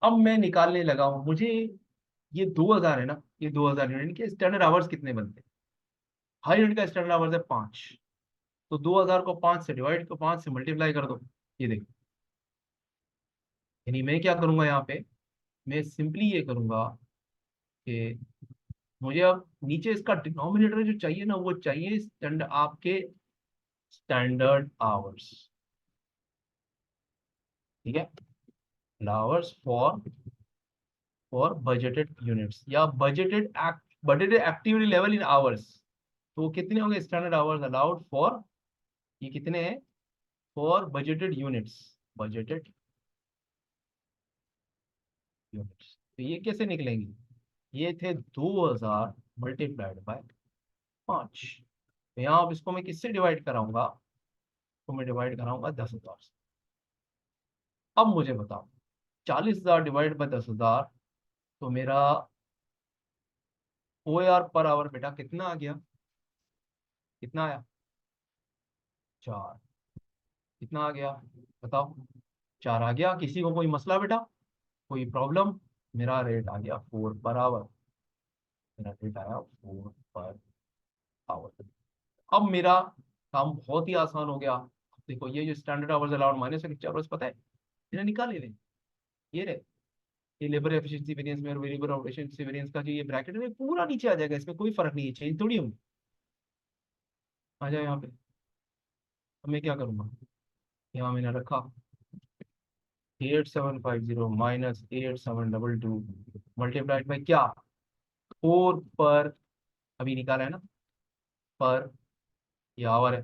अब मैं निकालने लगा हूं, मुझे ये 2,000 है ना, ये 2,000 यूनिट के स्टैंडर्ड आवर्स कितने बनते हैं? हर यूनिट का स्टैंडर्ड आवर्स है 5। तो 2,000 को 5 से डिवाइड, तो 5 से मल्टीप्लाई कर दो। ये देखो, यानी मैं क्या करूंगा यहाँ पे? मैं सिंपली ये करूंगा कि मुझे अब नीचे इसका डिनोमिनेटर जो चाहिए ना, वो चाहिए स्टैंडर्ड, आपके स्टैंडर्ड आवर्स। ठीक है, आवर्स फॉर बजटेड यूनिट्स या budgeted activity level in hours. तो वो कितने होंगे स्टैंडर्ड आवर्स अलाउड फॉर? ये कितने हैं? For budgeted units, budgeted units. तो ये कैसे निकलेंगे? ये थे 2,000 मल्टीप्लाइड बाय 5। तो यहाँ अब इसको मैं किससे डिवाइड कराऊंगा? तो मैं डिवाइड कराऊंगा 10,000 से। अब मुझे बताओ, 40,000 डिवाइड बाय 10,000, तो मेरा ओ आर पर आवर बेटा कितना आ गया? कितना आया? 4। कितना आ गया बताओ? 4 आ गया। किसी को कोई मसला बेटा, कोई प्रॉब्लम? मेरा रेट आ गया 4 पर आवर। मेरा रेट आया 4 पर आवर। अब मेरा काम बहुत ही आसान हो गया। देखो, ये जो standard hours allowed minus lecture hours पता है, इन्हें निकाल ले। ये रहे, ये लेबर एफिशिएंसी वेरिएंस में और वेरिएबल एफिशिएंसी वेरिएंस का जो ये ब्रैकेट है, ये पूरा नीचे आ जाएगा। इसमें कोई फर्क नहीं है, चेंज थोड़ी होंगे। आ जाए यहाँ पे। अब मैं क्या करूंगा? यहाँ मैंने रखा 8750 माइनस 8722 मल्टीप्लाइड बाई क्या? 4 पर, अभी निकाला है ना, पर, ये आवर है,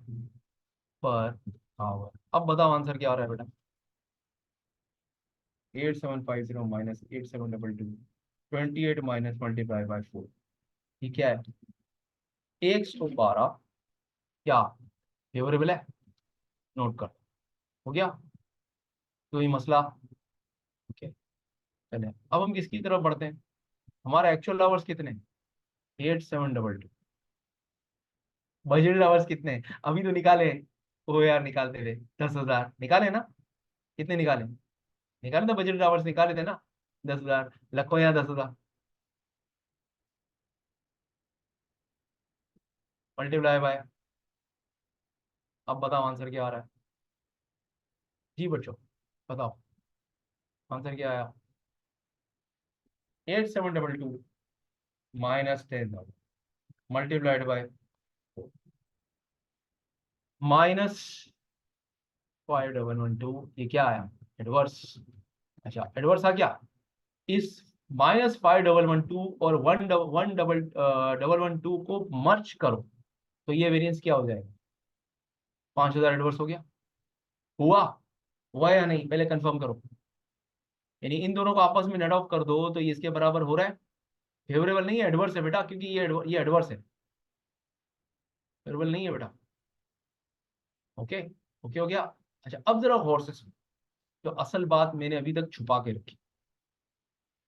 पर आवर। अब बताओ आंसर क्या आ रहा है बेटा? 8750 माइनस 8722, 28 माइनस मल्टीप्लाई बाई 4। ये क्या है? 112। क्या फेवरेबल है? नोट कर। हो गया? तो ये मसला। ओके, चले अब हम किसकी तरफ बढ़ते हैं। हमारा एक्चुअल आवर्स कितने? 8722। बजटेड आवर्स कितने हैं? अभी तो निकाले। ओ यार, निकालते थे 10,000 निकाले ना? कितने निकाले? निकाले तो बजटेड आवर्स निकाले थे ना? 10,000 लखो यहाँ 10,000 मल्टीप्लाई बाय। अब बताओ आंसर क्या आ रहा है? जी बच्चों, बताओ आंसर क्या आया? 8722 -10,000 मल्टीप्लाइड बाय -5,112। ये क्या आया? एडवर्स। अच्छा, एडवर्स आ क्या? इस -5,112 और 1,112 को मर्ज करो तो ये वेरिएंस क्या हो जाएगा? 5,000 एडवर्स हो गया। हुआ? हुआ या नहीं, पहले कंफर्म करो। यानी इन दोनों को आपस में नेट ऑफ कर दो तो ये इसके बराबर हो रहा है। फेवरेबल नहीं है, एडवर्स है बेटा, क्योंकि ये एडवर्स है। फेवरेबल नहीं है बेटा। ओके। ओके हो गया। अच्छा, अब जरा गौर से सुनो। जो असल बात मैंने अभी तक छुपा के रखी,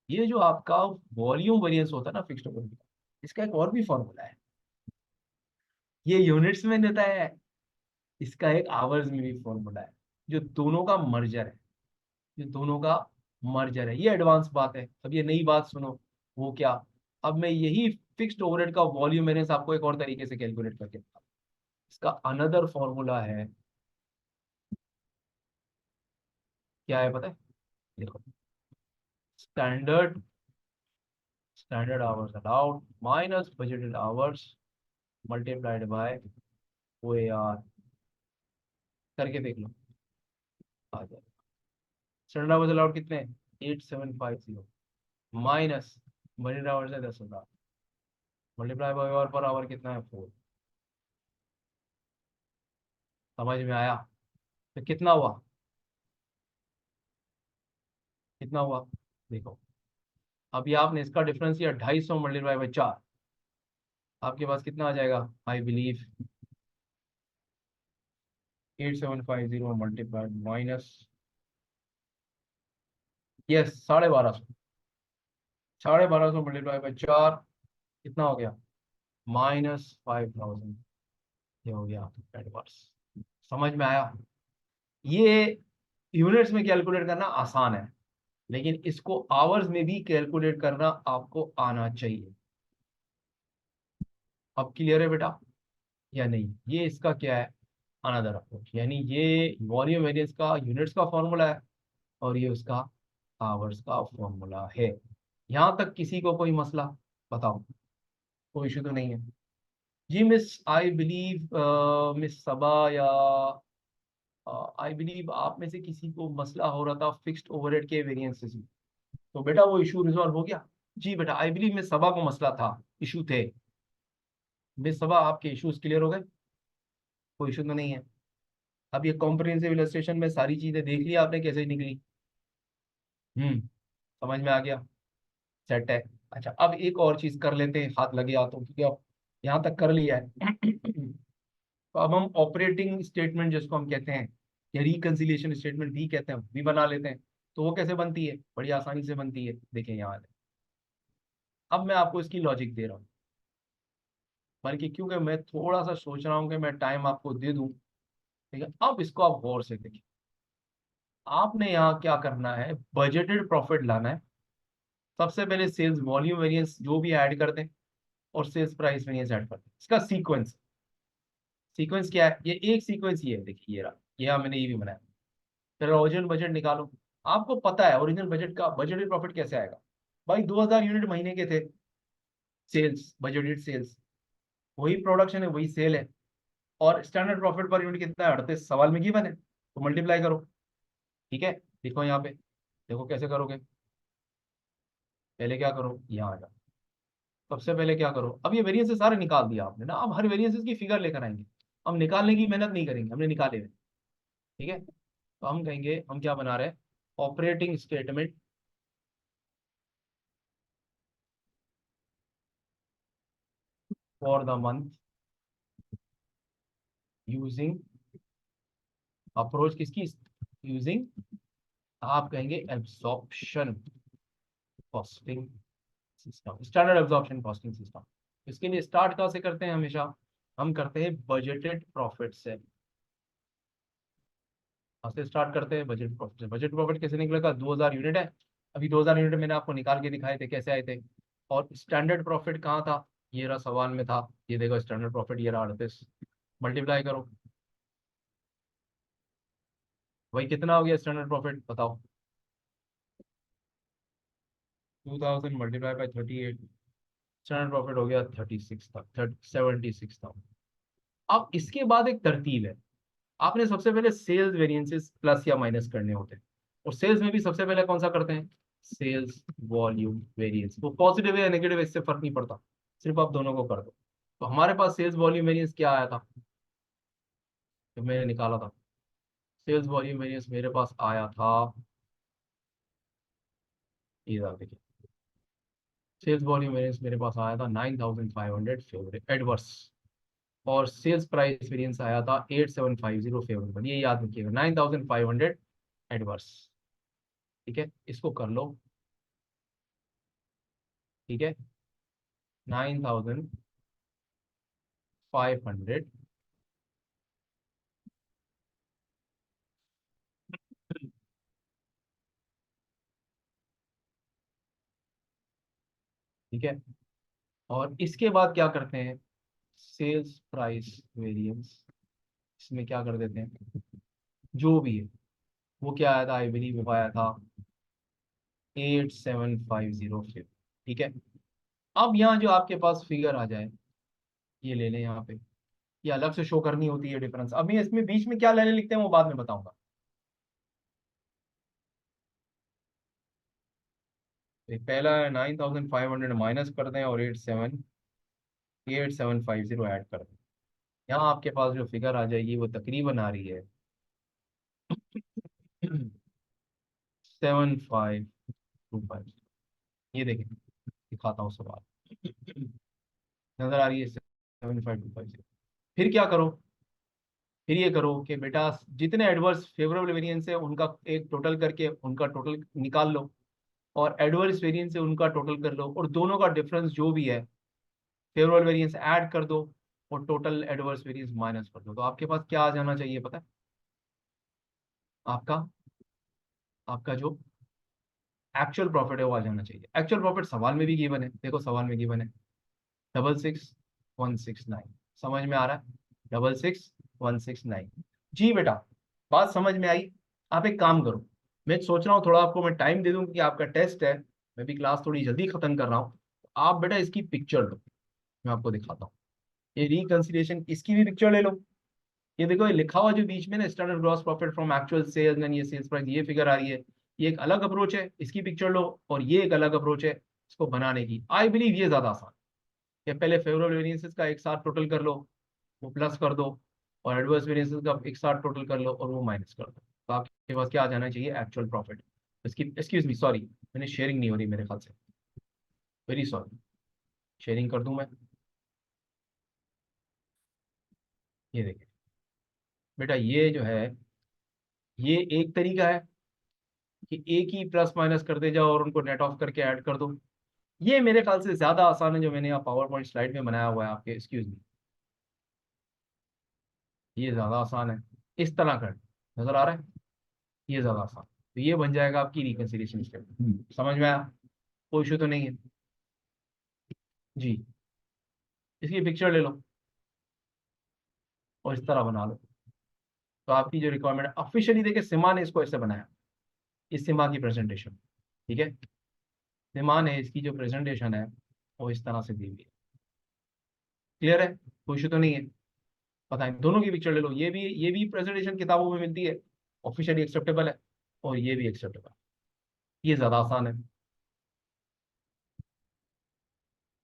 ये जो आपका वॉल्यूम वेरिएंस होता है ना फिक्स्ड वॉल्यूम का, इसका एक और भी फॉर्मूला है। ये यूनिट्स में देता है, इसका एक आवर्स में भी फॉर्मूला है। जो दोनों का मर्जर है, जो दोनों का मर्जर है, ये एडवांस बात है। अब ये नई बात सुनो। वो क्या? अब मैं यही फिक्स्ड ओवरहेड का वॉल्यूम वेरिएंस आपको एक और तरीके से कैलकुलेट करके बताऊं। इसका अनदर फॉर्मूला है। क्या है पता है? देखो, standard standard hours allowed minus budgeted hours multiplied by O A R. करके देख लो, आ जाए। स्टैंडर्ड आवर्स अलाउड कितने? 8750 माइनस बजटेड आवर्स है 10,000 multiply by hour per hour कितना है? 4। समझ में आया? तो कितना हुआ? कितना हुआ? देखो, अभी आपने इसका डिफरेंस किया 250 मल्टीप्लाई बाय 4। आपके पास कितना आ जाएगा? I believe 8750 multiplied minus, yes, 1250। 1250 multiply by 4 कितना हो गया? -5,000। ये हो गया एडवर्स। समझ में आया? ये यूनिट्स में कैलकुलेट करना आसान है, लेकिन इसको आवर्स में भी कैलकुलेट करना आपको आना चाहिए। अब क्लियर है बेटा या नहीं? ये इसका क्या है? Another approach. यानी ये वॉल्यूम वेरिएंस का यूनिट्स का फॉर्मूला है और ये उसका आवर्स का फॉर्मूला है। यहां तक किसी को कोई मसला? बताओ, कोई इशू तो नहीं है? जी मिस, आई बिलीव मिस सबा या आई बिलीव आप में से किसी को मसला हो रहा था फिक्स्ड ओवरहेड के वेरिएंसेस में। तो बेटा वो इशू रिजॉल्व हो गया? जी बेटा, आई बिलीव मिस सबा को मसला था, इशू थे। मिस सबा, आपके इश्यूज क्लियर हो गए? कोई इशू तो नहीं है? अब ये कॉम्प्रिहेंसिव इलस्ट्रेशन में सारी चीजें देख ली आपने कैसे निकली? हम्म, समझ में आ गया? सेट है। अच्छा, अब एक और चीज कर लेते हैं, हाथ लगे हाथों, क्योंकि अब यहाँ तक कर लिया है। तो अब हम ऑपरेटिंग स्टेटमेंट जिसको हम कहते हैं, या रिकंसिलिएशन स्टेटमेंट भी कहते हैं, भी बना लेते हैं। तो वो कैसे बनती है? बड़ी आसानी से बनती है, देखें यहाँ। अब मैं आपको इसकी लॉजिक दे रहा हूँ, बल्कि क्योंकि मैं थोड़ा सा सोच रहा हूँ कि मैं टाइम आपको दे दूं। ठीक है, अब इसको आप गौर से देखिए। आपने यहाँ क्या करना है? बजटेड प्रॉफिट लाना है। सबसे पहले सेल्स वॉल्यूम वेरिएंस जो भी ऐड कर दें, और सेल्स प्राइस वेरिएंस ऐड कर दें। इसका सीक्वेंस, सीक्वेंस क्या है? ये एक सीक्वेंस ये है, देखिए ये रहा, ये मैंने ये भी बनाया। फिर ओरिजिनल बजट निकालो। आपको पता है ओरिजिनल बजट का बजटेड प्रॉफिट कैसे आएगा? भाई 2,000 यूनिट महीने के थे सेल्स, बजटेड सेल्स। वही प्रोडक्शन है, वही सेल है। और स्टैंडर्ड प्रॉफिट पर यूनिट कितना है? 38 सवाल में गिवन है, तो मल्टीप्लाई करो। ठीक है, देखो यहाँ पे, देखो कैसे करोगे। पहले क्या करो, यहाँ आ जाओ। सबसे पहले क्या करो, अब ये वेरिएंसेस सारे निकाल दिया आपने ना, अब हर वेरिएंसेस की फिगर लेकर आएंगे। हम निकालने की मेहनत नहीं करेंगे, हमने निकाले हुए। ठीक है, तो हम कहेंगे हम क्या बना रहे हैं? Operating statement for the month using approach किसकी? यूजिंग, आप कहेंगे absorption costing system, standard absorption costing system. इसके लिए स्टार्ट कहाँ से करते हैं? हमेशा हम करते हैं बजटेड प्रॉफिट से। कहाँ से स्टार्ट करते हैं? बजट प्रॉफिट से। बजट प्रॉफिट कैसे निकलेगा? 2000 यूनिट है, अभी 2000 यूनिट मैंने आपको निकाल के दिखाए थे कैसे आए थे। और स्टैंडर्ड प्रॉफिट कहाँ था? ये रहा, सवाल में था, ये देखो स्टैंडर्ड प्रॉफिट, ये रहा 38। मल्टीप्लाई करो, वही कितना हो गया स्टैंडर्ड प्रॉफिट बताओ? 2000 मल्टीप्लाई बाई 38, स्टैंडर्ड प्रॉफिट हो गया 36 था, 76 था। अब इसके बाद एक तरतीब है, आपने सबसे पहले सेल्स वेरिएंसेस प्लस या माइनस करने होते हैं। और सेल्स में भी सबसे पहले कौन सा करते हैं? Sales volume variance. वो पॉजिटिव है या नेगेटिव है इससे फर्क नहीं पड़ता, सिर्फ आप दोनों को कर दो। तो हमारे पास सेल्स वॉल्यूम वेरिएंस क्या आया था जो मैंने निकाला था? सेल्स वॉल्यूम वेरिएंस मेरे पास आया था, इधर देखिए, सेल्स वॉल्यूम वेरिएंस मेरे पास आया था 9500 फेवरेट एडवर्स। और सेल्स प्राइस वेरिएंस आया था 8750 फेवरेबल। ये याद रखिएगा, 9500 एडवर्स। ठीक है, इसको कर लो। ठीक है, 9500, ठीक है। और इसके बाद क्या करते हैं? सेल्स प्राइस वेरिएंस, इसमें क्या कर देते हैं? जो भी है वो क्या आया था, आई बिलीव वो आया था 8750 फिर। ठीक है, अब यहाँ जो आपके पास फिगर आ जाए, ये ले लें यहाँ पे, ये अलग से शो करनी होती है डिफरेंस। अभी इसमें बीच में क्या लेने लिखते हैं वो बाद में बताऊंगा। एक पहला है 9500 माइनस कर दें और 8750 ऐड कर दें। यहाँ आपके पास जो फिगर आ जाएगी वो तकरीबन आ रही है 7525। ये देखें, दिखाता हूँ सवाल, नजर आ रही है 7525। फिर क्या करो? फिर ये करो कि बेटा जितने एडवर्स फेवरेबल वेरिएंस है उनका एक टोटल करके उनका टोटल निकाल लो, और एडवर्स वेरिएंस है उनका टोटल कर लो, और दोनों का डिफरेंस जो भी है फेवरेबल वेरिएंस ऐड कर दो, और टोटल एडवर्स वेरिएंस माइनस कर दो। तो आपके पास क्या आ जाना चाहिए पता है? आपका आपका जो एक्चुअल प्रॉफिट है वो आ जाना चाहिए। एक्चुअल प्रॉफिट सवाल में भी गिवन है, देखो सवाल में गिवन है 66,169। समझ में आ रहा है? 66,169। जी बेटा, बात समझ में आई। आप एक काम करो, मैं सोच रहा हूँ थोड़ा आपको मैं टाइम दे दूं कि आपका टेस्ट है, मैं भी क्लास थोड़ी जल्दी खत्म कर रहा हूँ। आप बेटा इसकी पिक्चर लो, मैं आपको दिखाता हूँ। ये रिकंसिलिएशन, इसकी भी पिक्चर ले लो। ये देखो, ये लिखा हुआ जो बीच में ना, standard gross profit from actual sales and ये सेल्स प्राइस, ये फिगर आ रही है। ये एक अलग अप्रोच है, इसकी पिक्चर लो। और ये एक अलग अप्रोच है इसको बनाने की। आई बिलीव ये ज्यादा आसान है कि पहले फेवरेबल वेरिएंसेस का एक साथ टोटल कर लो, वो प्लस कर दो, और एडवर्स वेरिएंसेस का एक साथ टोटल कर लो और वो माइनस कर दो। तो आपके पास क्या आ जाना चाहिए? Actual profit. इसकी एक्सक्यूज मी, सॉरी, मैंने शेयरिंग नहीं हो रही मेरे ख्याल से, वेरी सॉरी। शेयरिंग कर दूं मैं? ये देखिए बेटा, ये जो है, ये एक तरीका है कि एक ही प्लस माइनस करते जाओ और उनको नेट ऑफ करके ऐड कर दो। ये मेरे ख्याल से ज्यादा आसान है जो मैंने यहाँ पावर पॉइंट स्लाइड में बनाया हुआ है आपके, एक्सक्यूज मी, ये ज्यादा आसान है। इस तरह कर, नजर आ रहा है? ये ज्यादा आसान, तो ये बन जाएगा आपकी रिकंसिलिएशन स्टेप। समझ में आया? कोई इशू तो नहीं है? जी, इसकी पिक्चर ले लो और इस तरह बना लो। तो आपकी जो रिक्वायरमेंट ऑफिशियली देखिए, सिमा ने इसको ऐसे बनाया, इस सिमा की प्रेजेंटेशन। ठीक है, सिमा ने इसकी जो प्रेजेंटेशन है वो इस तरह से दी हुई है। क्लियर है? कोई इशू तो नहीं है? पता है, दोनों की पिक्चर ले लो, ये भी प्रेजेंटेशन किताबों में मिलती है, ऑफिशियली एक्सेप्टेबल है, और ये भी एक्सेप्टेबल है। ये ज्यादा आसान है।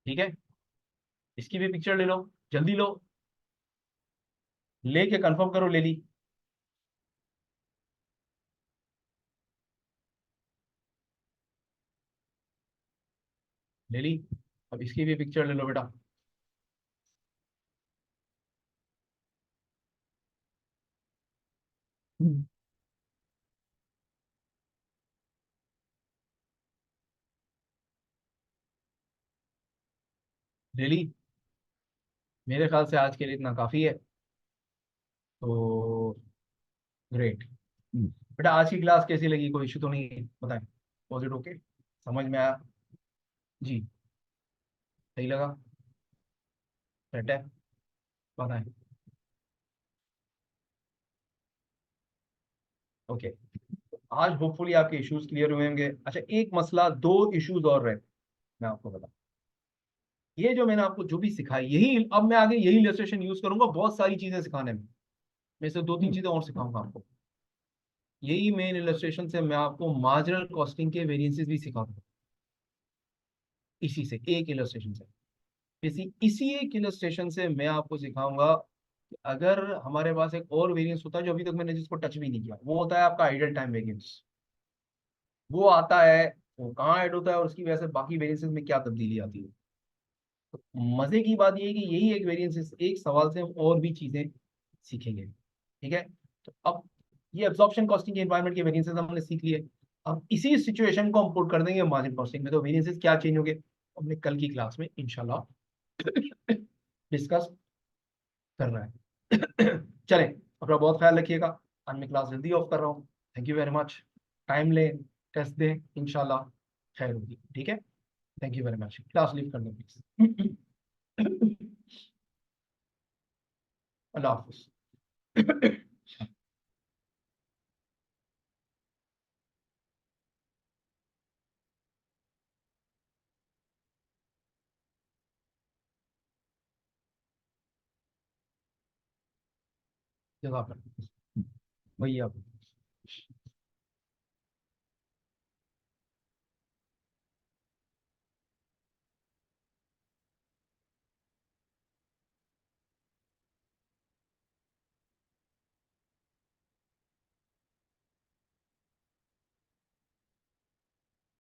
ठीक है, इसकी भी पिक्चर ले लो, जल्दी लो, लेके कंफर्म करो। ले ली? ले ली? अब इसकी भी पिक्चर ले लो बेटा। रियली, मेरे ख्याल से आज के लिए इतना काफी है। तो ग्रेट। बेटा आज की क्लास कैसी लगी, कोई इशू तो नहीं है? बताएं। पॉजिटिव, ओके, समझ में आया? जी, सही लगा? सेट है? बताएं। ओके, आज होपफुली आपके इश्यूज क्लियर हुए होंगे। अच्छा, एक मसला, दो इश्यूज और रहे, मैं आपको बता, ये जो मैंने आपको जो भी सिखाई, यही अब मैं आगे यही इलस्ट्रेशन यूज करूंगा बहुत सारी चीजें सिखाने में। मैं से दो तीन चीजें और सिखाऊंगा आपको। यही मेन इलस्ट्रेशन से मैं आपको मार्जिनल कॉस्टिंग के वेरिएंसेस भी सिखाऊंगा, इसी से एक इलस्ट्रेशन से। इसी एक इलस्ट्रेशन से मैं आपको सिखाऊंगा कि अगर हमारे पास एक और वेरिएंस होता है जो अभी तक मैंने जिसको टच भी नहीं किया, वो होता है आपका आइडल टाइम वेरिएंस। वो आता है, वो कहाँ ऐड होता है और उसकी वजह से बाकी वेरिएंसेस में क्या तब्दीली आती है। तो मजे की बात ये है कि यही एक वेरिएंस, एक सवाल से हम और भी चीजें सीखेंगे, ठीक है? तो अब ये एब्जॉर्प्शन कॉस्टिंग के एनवायरनमेंट के वेरिएंसेस हमने सीख लिए। अब इसी सिचुएशन को हम पुट कर देंगे मार्जिन कॉस्टिंग में, तो वेरिएंसेस क्या चेंज होंगे हमने कल की क्लास में इंशाल्लाह डिस्कस करना है। चलें, अपना बहुत ख्याल रखिएगा। आज मैं क्लास जल्दी ऑफ कर रहा हूँ। Thank you very much. Time लें, टेस्ट दें, इंशाल्लाह खैर होगी, ठीक है? Thank you very much. Class leave कर दें प्लीज। अल्लाह हाफिज। जज़ाकल्लाह। भैया।